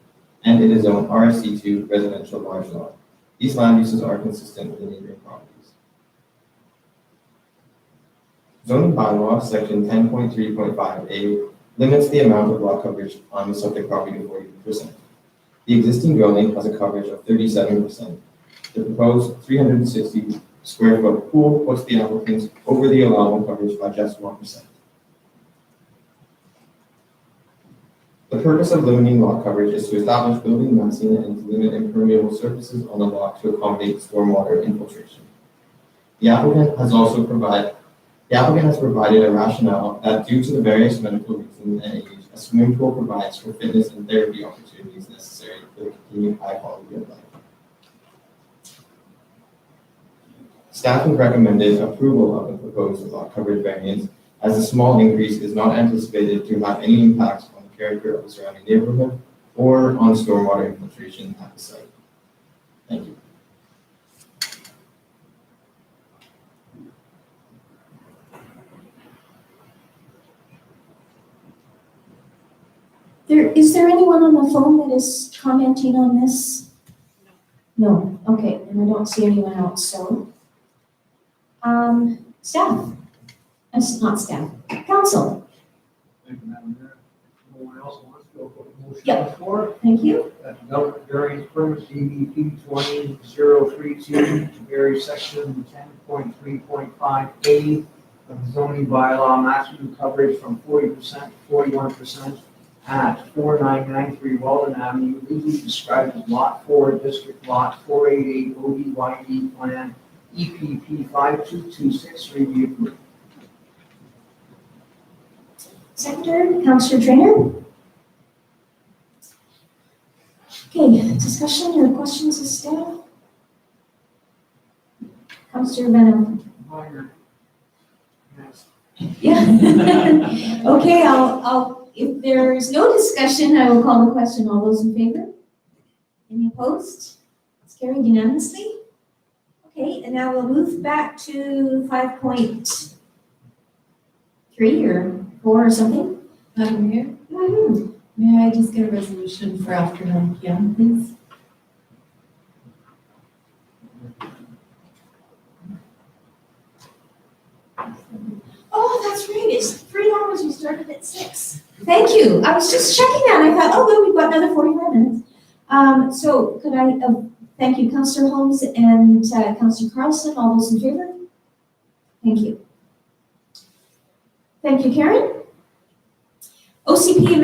and it is zoned RSC2 residential large lot. These land uses are consistent with the neighboring properties. Zoning bylaw section 10.3.5A limits the amount of lot coverage on the subject property to 40%. The existing dwelling has a coverage of 37%. The proposed 360 square foot pool puts the applicants over the allowable coverage by just 1%. The purpose of limiting lot coverage is to establish building massing and to limit impermeable surfaces on the lot to accommodate stormwater infiltration. The applicant has provided a rationale that due to the various medical reasons and age, a swimming pool provides for fitness and therapy opportunities necessary for the continued high quality of life. Staff has recommended approval of the proposed lot coverage variance as the small increase is not anticipated to have any impact on the character of the surrounding neighborhood or on stormwater infiltration at the site. Thank you. Is there anyone on the phone that is commenting on this? No, okay, and I don't see anyone else, so. Staff, that's not staff, council, Thank you, Madam Mayor. No one else wants to go for the motion Yeah. on the floor? thank you. That development variance permit DBP 20-032 to vary section 10.3.5A of the zoning bylaw, maximum coverage from 40% to 41% at 4993 Walden Avenue, legally described as Lot 4, District Lot 488, ODYD Plan, EPP 5226, review. Seconder, Councillor Trainer. Okay, discussion or questions of staff? Councillor Venom. Minor. Yes. Yeah. Okay, if there's no discussion, I will call the question. All those in favor? Any opposed? It's carried unanimously. Okay, and now we'll move back to 5.3 or 4 or something. Madam Mayor, Mhm. may I just get a resolution for after 9 p.m., please? Oh, that's right, it's 3 hours, we started at 6. Thank you, I was just checking that, I thought, oh, good, we've got another 45 minutes. So could I, thank you, Councillor Holmes and Councillor Carlson, all those in favor? Thank you. Thank you, Karen. OCP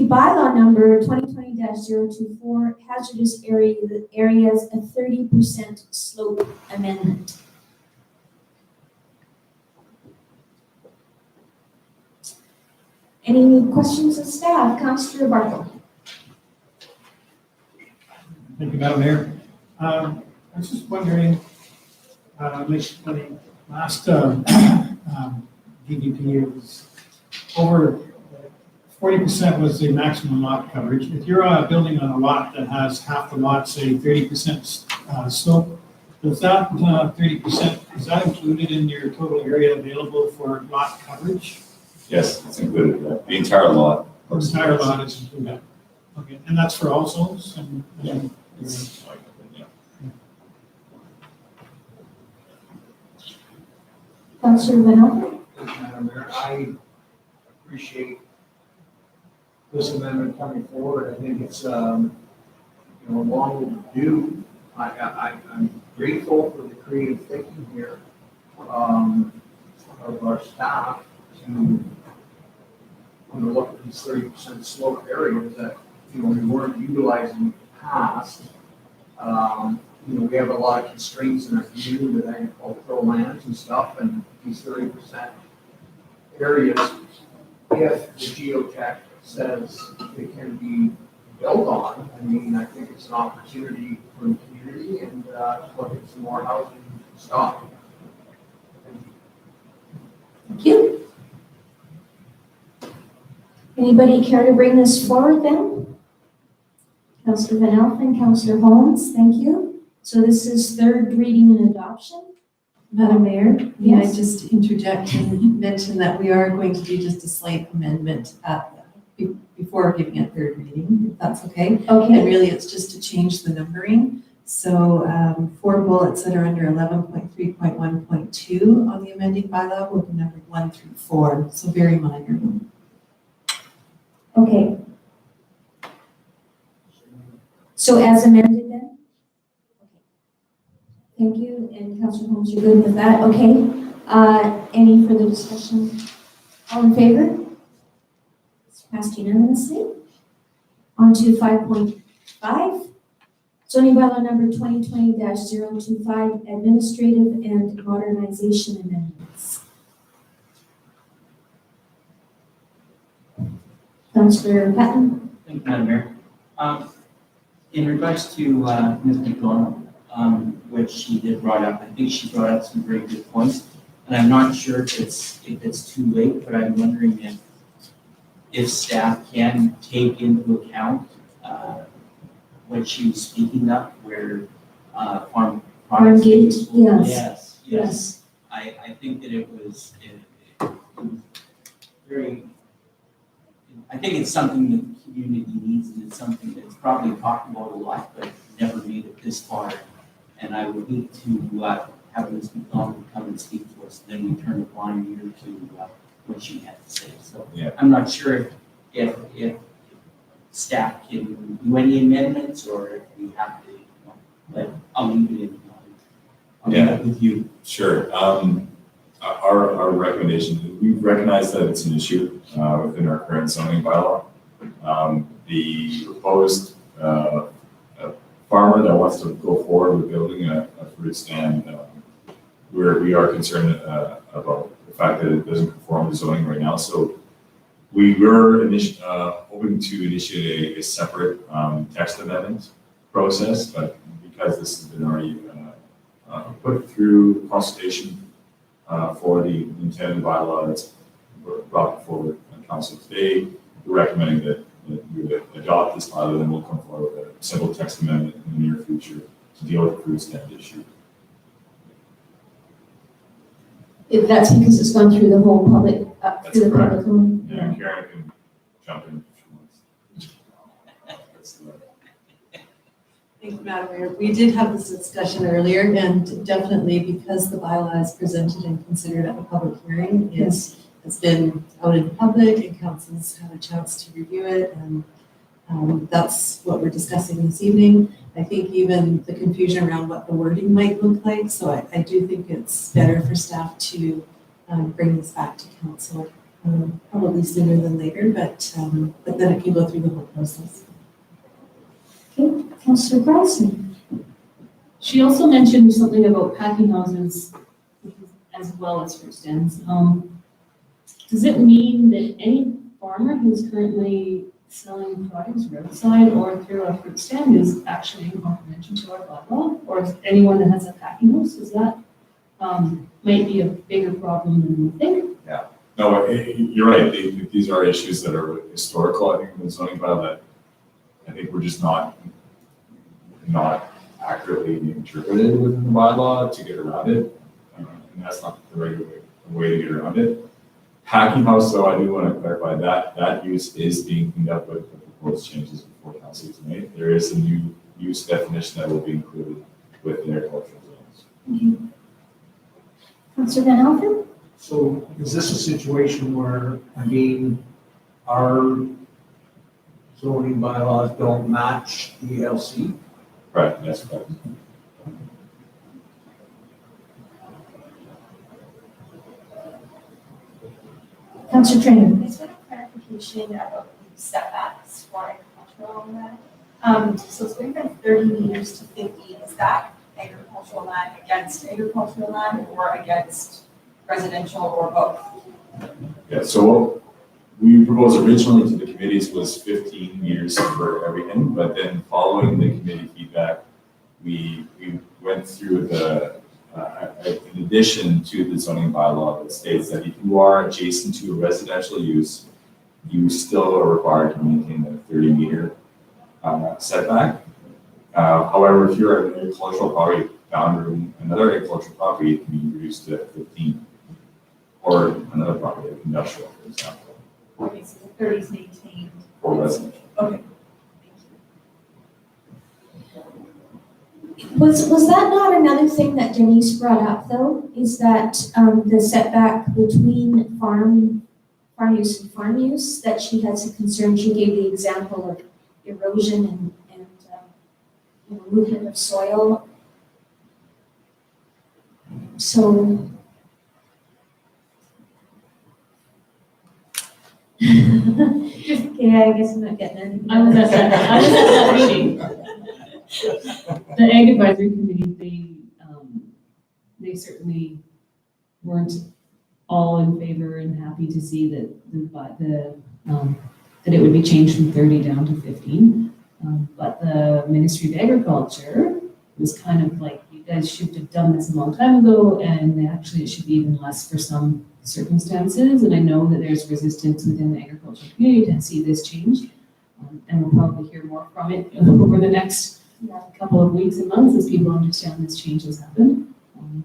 bylaw number 2020-024, hazardous areas, a 30% slope amendment. Any questions of staff? Councillor Bartle. Thank you, Madam Mayor. I was just wondering, when the last DVP, it was over 40% was the maximum lot coverage. If you're building on a lot that has half the lot, say 30% slope, does that 30%, is that included in your total area available for lot coverage? Yes, it's included, the entire lot. The entire lot is included. Okay, and that's for all zones and. It's like, yeah. Councillor Van Alphen. Madam Mayor, I appreciate this amendment coming forward. I think it's, long overdue. I'm grateful for the creative thinking here, of our staff to look at these 30% slope areas that, we weren't utilizing in the past. We have a lot of constraints in our community with agricultural lands and stuff, and these 30% areas, if the geotech says it can be built on, I think it's an opportunity for the community and to look at some more housing stock. Thank you. Anybody care to bring this forward then? Councillor Van Alphen, Councillor Holmes, thank you. So this is third reading and adoption. Madam Mayor, may I Yes. just interject and mention that we are going to do just a slight amendment before giving it third reading, if that's okay. And Okay, really, it's just to change the numbering. So 4 bullets that are under 11.3.1.2 on the amending bylaw will be numbered 1 through 4, so very minor. okay. So as amended then? Okay. Thank you, and Councillor Holmes, you're good with that, okay? Any further discussion? All in favor? It's passed unanimously. On to 5.5. Zoning bylaw number 2020-025, administrative and modernization amendments. Councillor Patton? Thank you, Madam Mayor. In regards to Ms. McDonald, which she did brought up, I think she brought up some very good points. And I'm not sure if it's too late, but I'm wondering if staff can take into account, what she was speaking of, where, farm products. gate, yes. Yes, yes. I think that it was very, I think it's something that the community needs, and it's something that's probably talked about a lot, but never made it this far. And I would need to have Ms. McDonald come and speak to us, then we turn a blind ear to what she had to say. So Yeah. I'm not sure if staff can do any amendments, or if we have to, but I'll leave it with you. Sure. Our recommendation, we recognize that it's an issue within our current zoning bylaw. The proposed farmer that wants to go forward with building a fruit stand, we are concerned about the fact that it doesn't conform to zoning right now. So we were hoping to initiate a separate text amendment process, but because this has been already put through consultation for the intended bylaw that's brought forward on council today, we're recommending that you adopt this bylaw, then we'll come forward with a simple text amendment in the near future to deal with the fruit stand issue. If that's because it's gone through the whole public, through the correct. public one? Yeah, Karen can jump in if she wants. Thank you, Madam Mayor. We did have this discussion earlier, and definitely because the bylaw is presented and considered at a public hearing, it's been out in the public and councils had a chance to review it, and that's what we're discussing this evening. I think even the confusion around what the wording might look like, so I do think it's better for staff to bring this back to council, probably sooner than later, but then it can go through the whole process. Okay, Councillor Carlson. She also mentioned something about packing houses as well as fruit stands. Does it mean that any farmer who's currently selling products roadside or through a fruit stand is actually in contravention to our bylaw? Or if anyone that has a packing house, is that might be a bigger problem than we think? No, you're right. These are issues that are historical, I think, in the zoning bylaw that I think we're just not accurately interpreted within the bylaw to get around it. And that's not the right way to get around it. Packing house, though, I do want to clarify that use is being cleaned up with the proposed changes before council is made. There is a new use definition that will be included with the agricultural zones. Councillor Van Alphen? So is this a situation where, again, our zoning bylaws don't match the LC? Right, that's correct. Councillor Trainer? I just want a clarification about the setbacks for agricultural land. So it's going from 30 meters to 50, is that agricultural land against agricultural land or against residential or both? Yeah, so what we proposed originally to the committees was 15 meters for everything, but then following the committee feedback, we went through in addition to the zoning bylaw that states that if you are adjacent to a residential use, you still are required to maintain a 30-meter setback. However, if you're an agricultural property boundary, another agricultural property, it can be reduced to 15, or another property, like industrial, for example, Okay, so the 30 is maintained. or residential. Okay. Was that not another thing that Denise brought up, though? Is that the setback between farm use and farm use, that she has a concern? She gave the example of erosion and movement of soil. So. Okay, I guess I'm not getting anything. I was at that meeting. The Ag Advisory Committee, they certainly weren't all in favor and happy to see that that it would be changed from 30 down to 15. But the Ministry of Agriculture was kind of like, you guys should have done this a long time ago, and actually it should be even less for some circumstances. And I know that there's resistance within the agricultural community to see this change. And we'll probably hear more from it over the next couple of weeks and months as people understand this change has happened.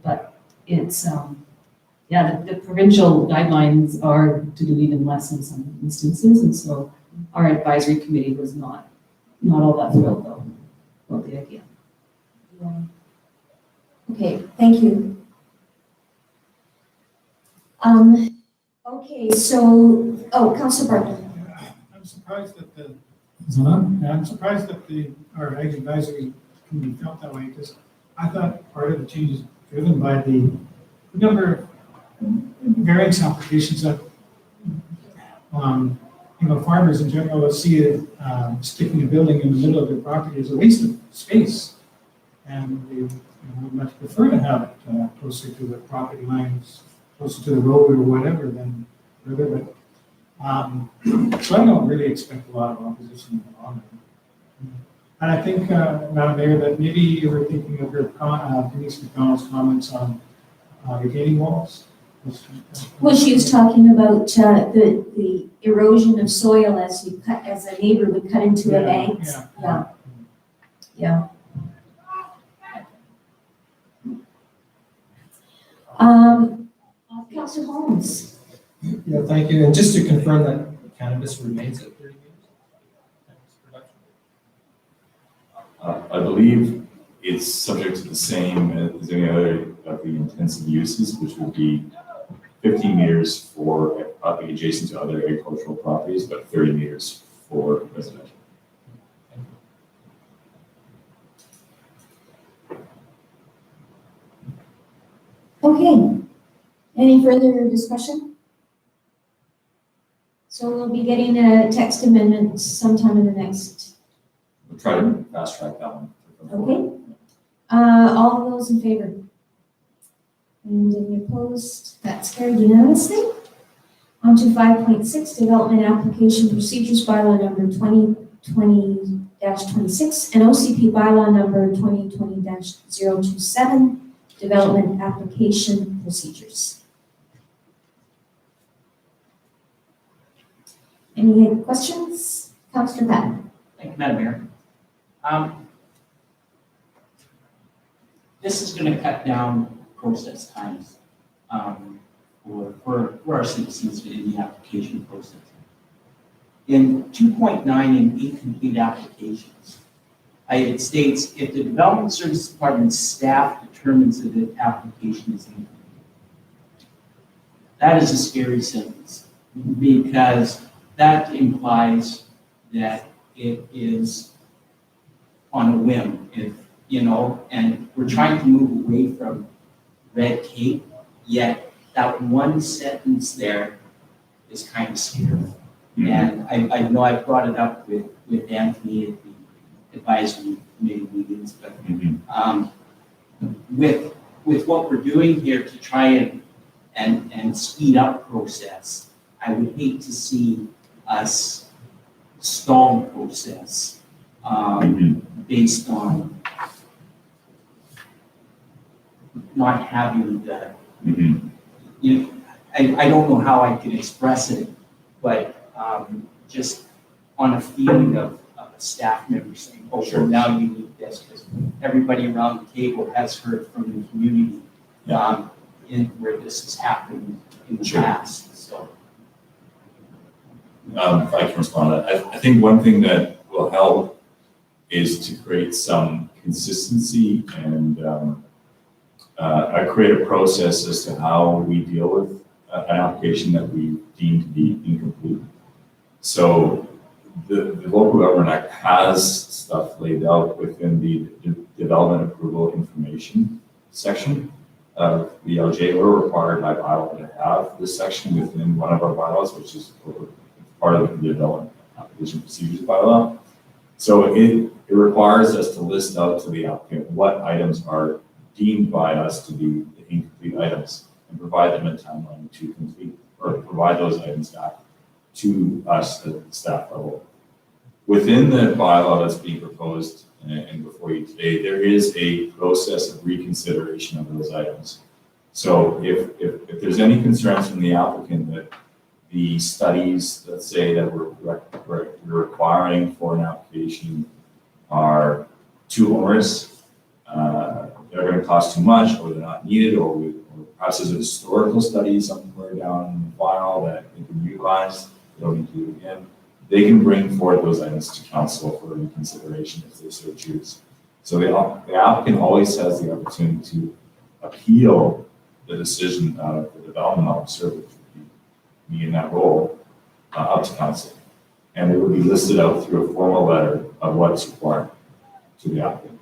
But it's, the provincial guidelines are to do even less in some instances. And so our advisory committee was not all that thrilled though about the idea. Yeah. Okay, thank you. Okay, so, Councilor Barton. I'm surprised that our ag advisory committee felt that way, because I thought part of the change is driven by the number of variance applications that, farmers in general see it, sticking a building in the middle of their property as a waste of space. And they would much prefer to have it closer to the property lines, closer to the road or whatever than further. But so I don't really expect a lot of opposition on it. And I think, Madam Mayor, that maybe you were thinking of your Denise McDonald's comments on retaining walls. Well, she was talking about the erosion of soil as a neighbor would cut into a bank. Yeah. Councilor Holmes. Yeah, thank you. And just to confirm that cannabis remains at 30 meters? I believe it's subject to the same as any other of the intensive uses, which would be 15 meters for property adjacent to other agricultural properties, but 30 meters for residential. Okay, any further discussion? So we'll be getting a text amendment sometime in the next. We'll try to fast track that one. Okay. All of those in favor? And any opposed? That's carried unanimously. On to 5.6, development application procedures bylaw number 2020-26 and OCP bylaw number 2020-027, development application procedures. Any questions? Councillor Patton. Thank you, Madam Mayor. This is going to cut down process times for our citizens in the application process. In 2.9 in incomplete applications, it states if the Development Services Department staff determines that the application is incomplete. That is a scary sentence because that implies that it is on a whim, and we're trying to move away from red tape, yet that one sentence there is kind of scary. Mm-hmm. And I know I brought it up with Anthony at the advisory committee meetings, but with what we're doing here to try and speed up process, I would hate to see us stall the process based on not having the, I don't know how I can express it, but just on a feeling of a staff member saying, oh, well, now you need this, because everybody around the table has heard from the community in where this has happened in the past, so. If I can respond to that, I think one thing that will help is to create some consistency and create a process as to how we deal with an application that we deem to be incomplete. So the Local Government Act has stuff laid out within the development approval information section of the LJ. We're required by bylaw to have this section within one of our bylaws, which is part of the development application procedures bylaw. So it requires us to list out to the applicant what items are deemed by us to be the incomplete items and provide them a timeline to complete or provide those items back to us at the staff level. Within the bylaw that's being proposed and before you today, there is a process of reconsideration of those items. So if there's any concerns from the applicant that the studies, let's say that we're requiring for an application are too onerous, they're going to cost too much, or they're not needed, or perhaps there's a historical study somewhere down the file that they can utilize, they don't need to do it again. They can bring forward those items to council for reconsideration if they so choose. So the applicant always has the opportunity to appeal the decision of the development officer, which would be me in that role, up to council. And it would be listed out through a formal letter of what's required to the applicant.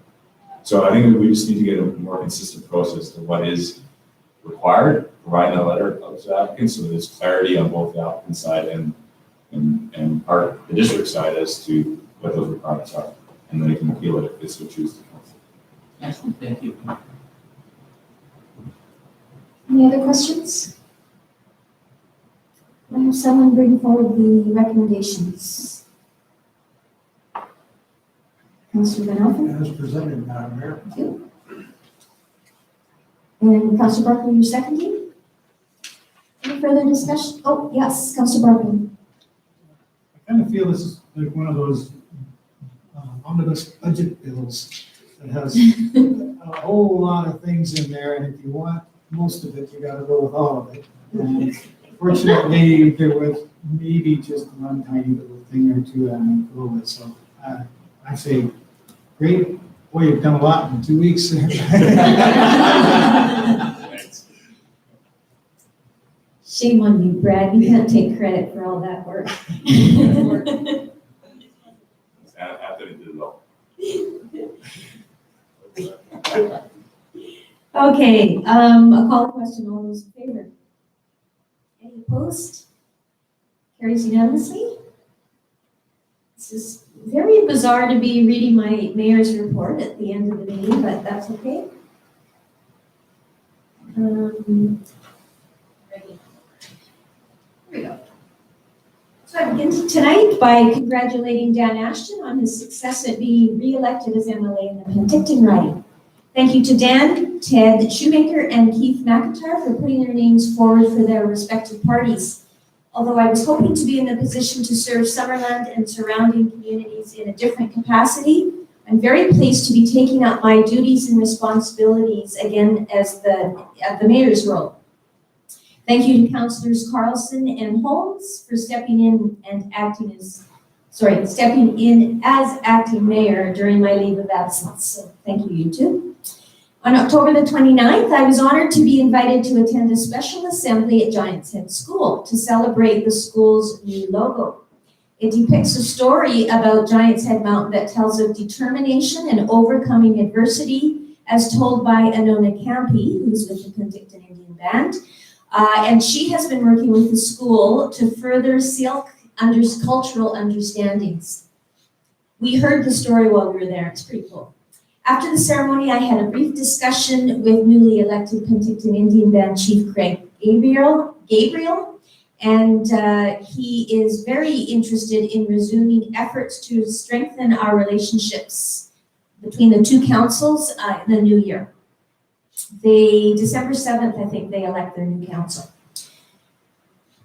So I think we just need to get a more consistent process to what is required, provide that letter out to the applicant so there's clarity on both the applicant side and the district side as to what those requirements are. And then they can appeal it if they so choose to council. Excellent, thank you. Any other questions? I have someone bring forward the recommendations. Councillor Van Alphen? As presented, Madam Mayor. Thank you. And Councillor Barkley, you're seconding? Any further discussion? Oh, yes, Councillor Barkley. I kind of feel this is like one of those omnibus budget bills that has a whole lot of things in there, and if you want most of it, you gotta go with all of it. And fortunately, there was maybe just one tiny little thing or two I might go with, so I say, great, boy, you've done a lot in 2 weeks. Shame on you, Brad. You can't take credit for all that work. After they did it all. Okay, I'll call the question. All those in favor? Any opposed? Carries unanimously. This is very bizarre to be reading my mayor's report at the end of the meeting, but that's okay. Here we go. So I begin tonight by congratulating Dan Ashton on his success at being re-elected as MLA in the Penticton riding. Thank you to Dan, Ted Shoemaker, and Keith McIntyre for putting their names forward for their respective parties. Although I was hoping to be in a position to serve Summerland and surrounding communities in a different capacity, I'm very pleased to be taking up my duties and responsibilities again as the mayor's role. Thank you to Councillors Carlson and Holmes for stepping in as acting mayor during my leave of absence. So thank you, you two. On October the 29th, I was honored to be invited to attend a special assembly at Giants Head School to celebrate the school's new logo. It depicts a story about Giants Head Mountain that tells of determination and overcoming adversity, as told by Anona Campi, who's with the Penticton Indian Band. And she has been working with the school to further cultural understandings. We heard the story while we were there. It's pretty cool. After the ceremony, I had a brief discussion with newly elected Penticton Indian Band Chief Craig Gabriel, and he is very interested in resuming efforts to strengthen our relationships between the two councils in the new year. December 7th, I think they elect their new council.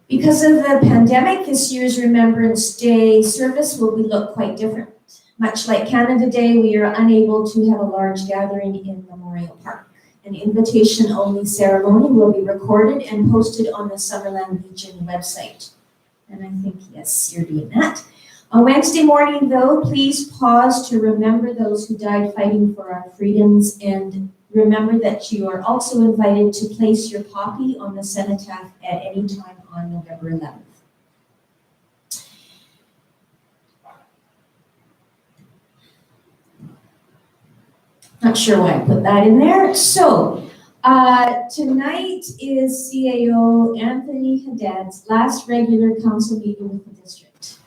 Because of the pandemic, this year's Remembrance Day service will look quite different. Much like Canada Day, we are unable to have a large gathering in Memorial Park. An invitation-only ceremony will be recorded and posted on the Summerland Legion website. And I think, yes, you're doing that. On Wednesday morning, though, please pause to remember those who died fighting for our freedoms, and remember that you are also invited to place your poppy on the cenotaph at any time on November 11th. Not sure why I put that in there. So tonight is CAO Anthony Haddad's last regular council meeting with the district.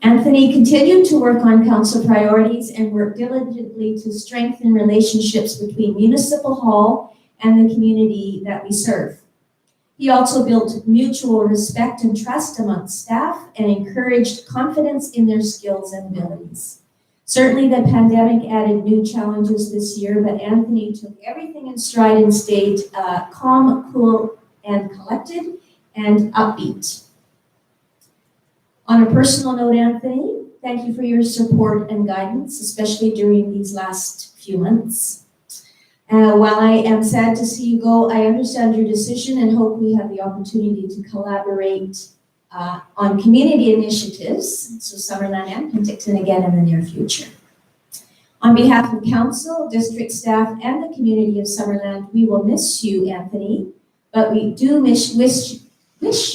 Anthony continued to work on council priorities and worked diligently to strengthen relationships between Municipal Hall and the community that we serve. He also built mutual respect and trust amongst staff and encouraged confidence in their skills and abilities. Certainly, the pandemic added new challenges this year, but Anthony took everything in stride and stayed calm, cool, and collected, and upbeat. On a personal note, Anthony, thank you for your support and guidance, especially during these last few months. While I am sad to see you go, I understand your decision and hope we have the opportunity to collaborate on community initiatives, so Summerland and Penticton again in the near future. On behalf of council, district staff, and the community of Summerland, we will miss you, Anthony, but we do wish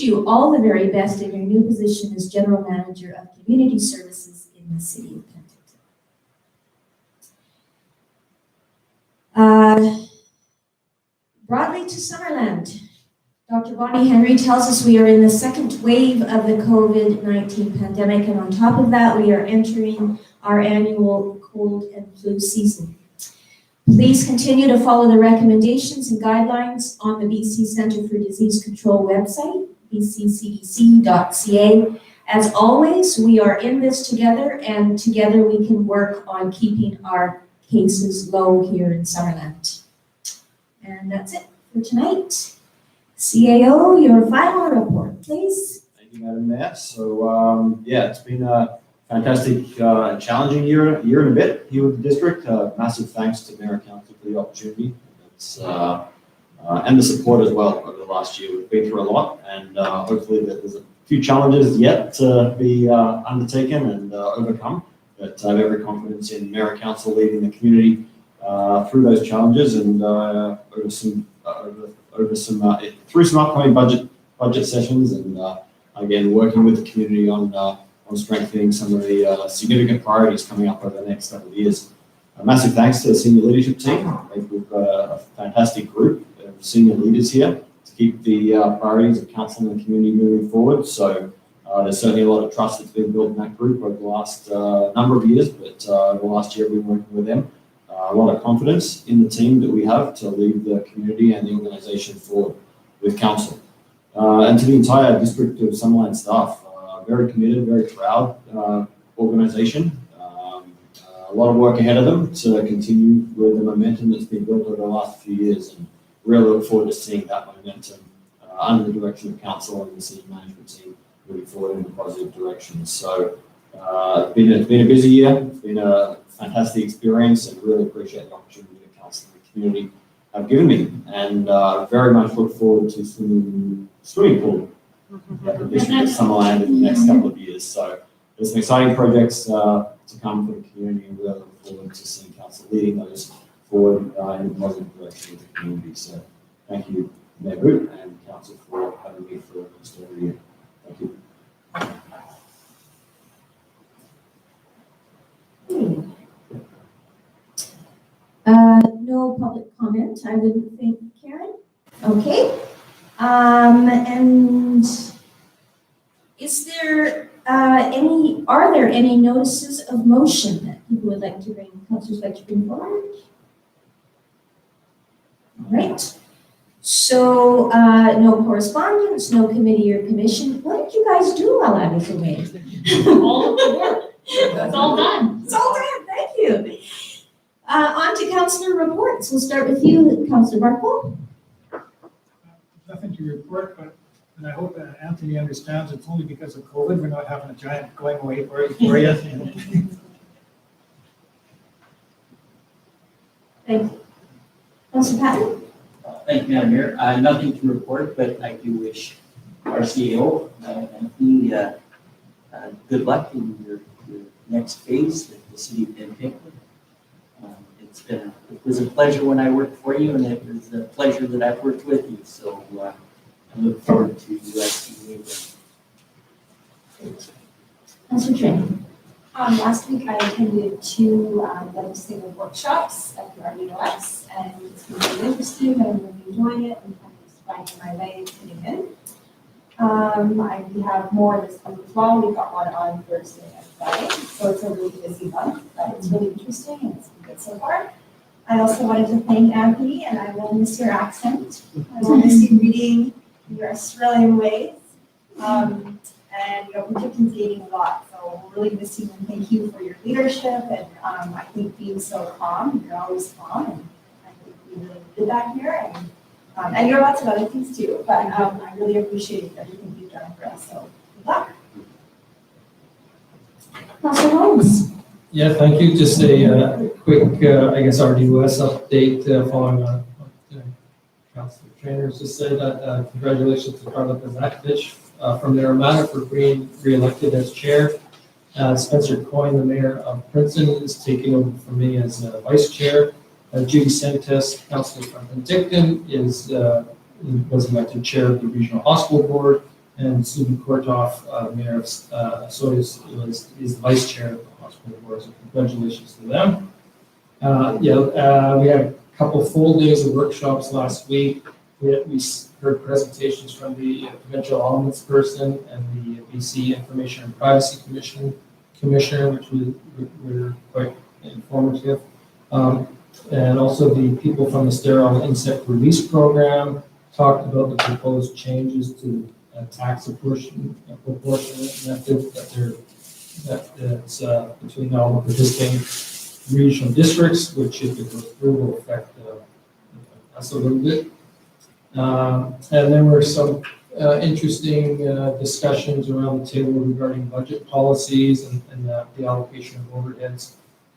you all the very best in your new position as General Manager of Community Services in the City of Penticton. Broadly to Summerland. Dr. Bonnie Henry tells us we are in the second wave of the COVID-19 pandemic, and on top of that, we are entering our annual cold and flu season. Please continue to follow the recommendations and guidelines on the BC Centre for Disease Control website, bccdc.ca. As always, we are in this together, and together we can work on keeping our cases low here in Summerland. And that's it for tonight. CAO, your final report, please. Thank you, Madam Mayor. So, it's been a fantastic, challenging year and a bit here with the district. Massive thanks to Mayor and Council for the opportunity. And the support as well over the last year. We've been through a lot, and hopefully there's a few challenges yet to be undertaken and overcome. But I have every confidence in Mayor and Council leading the community through those challenges and through some upcoming budget sessions, and again working with the community on strengthening some of the significant priorities coming up over the next couple of years. A massive thanks to the senior leadership team. I think we've got a fantastic group of senior leaders here to keep the priorities of council and the community moving forward. So there's certainly a lot of trust that's been built in that group over the last number of years, but over the last year we've been working with them. A lot of confidence in the team that we have to lead the community and the organisation forward with council. And to the entire district of Summerland staff, very committed, very proud organisation. A lot of work ahead of them to continue with the momentum that's been built over the last few years, and really look forward to seeing that momentum under the direction of council and the city management team moving forward in a positive direction. So it's been a busy year. It's been a fantastic experience, and really appreciate the opportunity that council and the community have given me, and very much look forward to swimming pool at the district of Summerland in the next couple of years. So there's some exciting projects to come for the community, and really look forward to seeing council leading those forward in a positive direction with the community. So thank you, Mayor Boot and council, for having me for almost every year. Thank you. No public comment, I wouldn't think, Karen. Okay. And is there are there any notices of motion that people would like to bring, councillors like to bring forward? All right. So no correspondence, no committee or commission. What did you guys do while I was away? All of the work. It's all done. It's all done, thank you. On to councillor reports. We'll start with you, Councillor Barkle. Nothing to report, but and I hope that Anthony understands it's only because of COVID we're not having a giant going away party for you. Thank you. Councillor Patton? Thank you, Madam Mayor. Nothing to report, but I do wish our CEO, Anthony, good luck in your next phase with the city of Penticton. It was a pleasure when I worked for you, and it was a pleasure that I've worked with you. So I look forward to seeing you again. Councillor Tran? Last week I attended 2 legislative workshops at the RBOS, and it's been really interesting. I'm really enjoying it and kind of just finding my way fitting in. We have more this month as well. We've got one on Thursday and Friday, so it's a really busy month, but it's really interesting and it's been good so far. I also wanted to thank Anthony, and I will miss your accent. I will miss you reading your Australian ways. And And, Bridgerton's gaining a lot, so we're really miss you and thank you for your leadership and I think being so calm, you're always calm and I think we really did that here and you're lots of other things too, but I really appreciate everything you've done for us, so good luck. Councillor Holmes? Yeah, thank you. Just a quick, RDUS update following on what Councilor Trainers just said. Congratulations to Carla Kozakovich from the Armada for being re-elected as chair. Spencer Coyne, the mayor of Princeton, is taking over from me as vice chair. Judy Santos, councilor from Penticton, was elected chair of the regional hospital board. And Susan Kortoff, mayor of Sodas, is the vice chair of the hospital board. So congratulations to them. We had a couple full days of workshops last week. We heard presentations from the provincial ombudsperson and the BC Information and Privacy Commissioner, which were quite informative. And also the people from the Sterile Insect Release Program talked about the proposed changes to a tax proportionate method that's between all the participating regional districts, which if it goes through will affect us a little bit. And there were some interesting discussions around the table regarding budget policies and the allocation of overheads,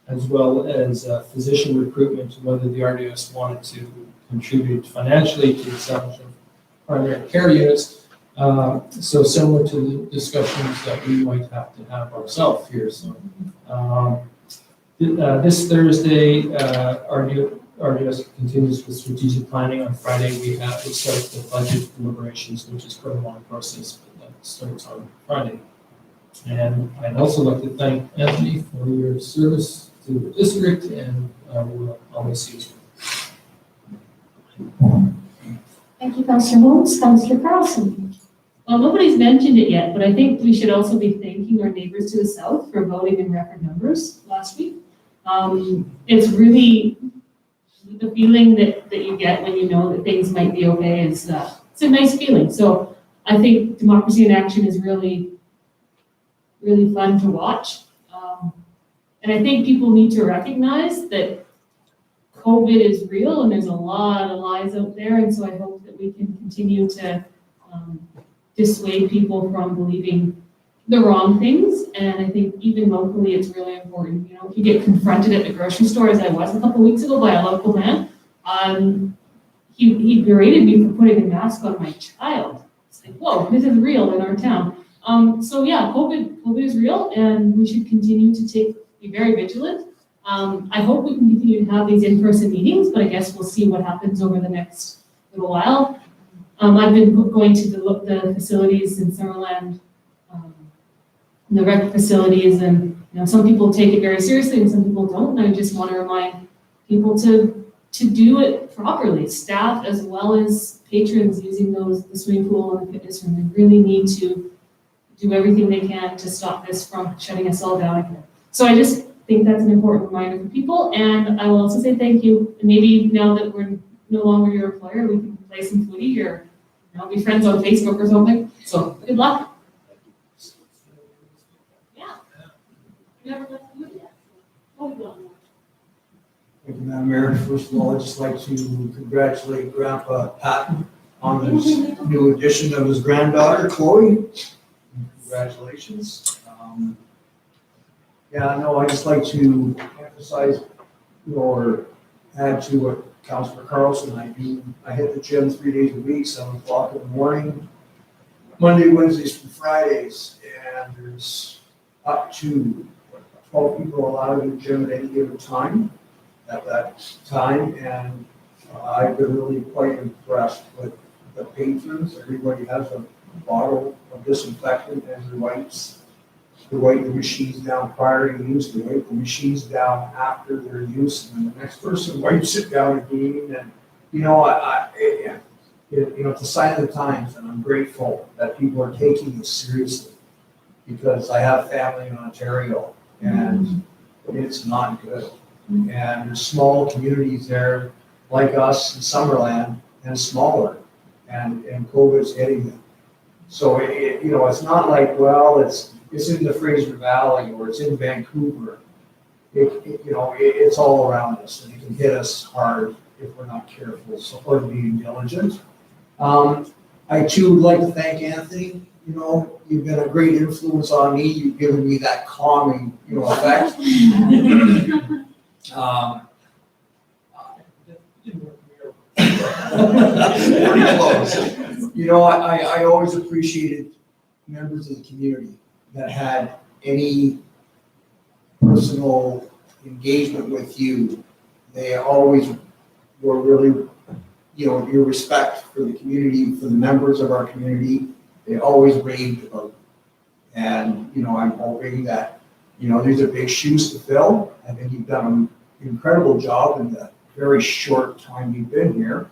as well as physician recruitment, whether the RDS wanted to contribute financially to the establishment of primary care units. So similar to the discussions that we might have to have ourselves here. So this Thursday, RDS continues with strategic planning. On Friday, we start the budget deliberations, which is quite a long process, but that starts on Friday. And I'd also like to thank Anthony for your service to the district, and we'll always see you. Thank you, Councillor Holmes. Councillor Carlson? Well, nobody's mentioned it yet, but I think we should also be thanking our neighbors to the south for voting in record numbers last week. It's really the feeling that you get when you know that things might be okay is it's a nice feeling. So I think democracy in action is really, really fun to watch. And I think people need to recognize that COVID is real and there's a lot of lies out there. And so I hope that we can continue to dissuade people from believing the wrong things. And I think even locally, it's really important. If you get confronted at the grocery store, as I was a couple weeks ago by a local man, he berated me for putting a mask on my child. It's like, whoa, this is real in our town. So yeah, COVID is real, and we should continue to be very vigilant. I hope we can continue to have these in-person meetings, but I guess we'll see what happens over the next little while. I've been going to the facilities in Summerland, the rec facilities, and some people take it very seriously and some people don't. And I just want to remind people to do it properly, staff as well as patrons using the swimming pool and the fitness room. They really need to do everything they can to stop this from shutting us all down again. So I just think that's an important reminder for people. And I will also say thank you. And maybe now that we're no longer your employer, we can play some footy or be friends on Facebook or something. So good luck. Yeah. You never left footy yet. Oh, you don't. Thank you, Madam Mayor. First of all, I'd just like to congratulate Grandpa Patton on his new addition of his granddaughter, Chloe. Congratulations. I'd just like to emphasize or add to what Councilor Carlson I do. I hit the gym 3 days a week, 7 o'clock in the morning, Monday, Wednesdays, and Fridays, and there's up to 12 people allowed in the gym at any given time. At that time, and I've been really quite impressed with the patrons. Everybody has a bottle of disinfectant and they wipe the machines down prior to use, they wipe the machines down after their use, and then the next person wipes it down again. And it's a sign of the times, and I'm grateful that people are taking this seriously because I have family in Ontario and it's not good. And there's small communities there like us in Summerland and smaller, and COVID's hitting them. So it's not like, well, it's in the Fraser Valley or it's in Vancouver. It's all around us and it can hit us hard if we're not careful, or being diligent. I too would like to thank Anthony. You've been a great influence on me. You've given me that calming, effect. Pretty close. I always appreciated members of the community that had any personal engagement with you. They always were really, your respect for the community, for the members of our community, they always raved about it. And, I'm hoping that, these are big shoes to fill. I think you've done an incredible job in the very short time you've been here.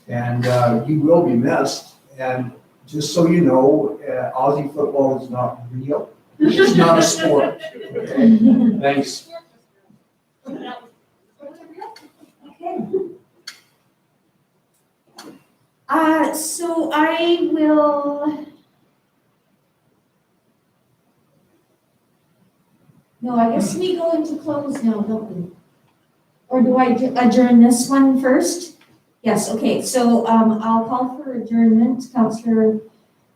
And you will be missed. And just so you know, Aussie football is not real. It's not a sport. Okay? Thanks. Okay. So I will. No, I guess we go into close now, don't we? Or do I adjourn this one first? Yes, okay, so I'll call for adjournment. Councillor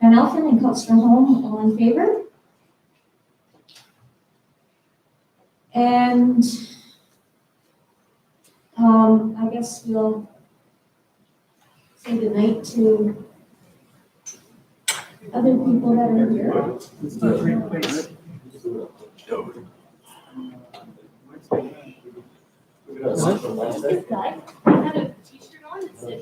Van Elfen and Councillor Holm, all in favor? And I guess we'll say goodnight to other people that are here. This guy had a t-shirt on that said,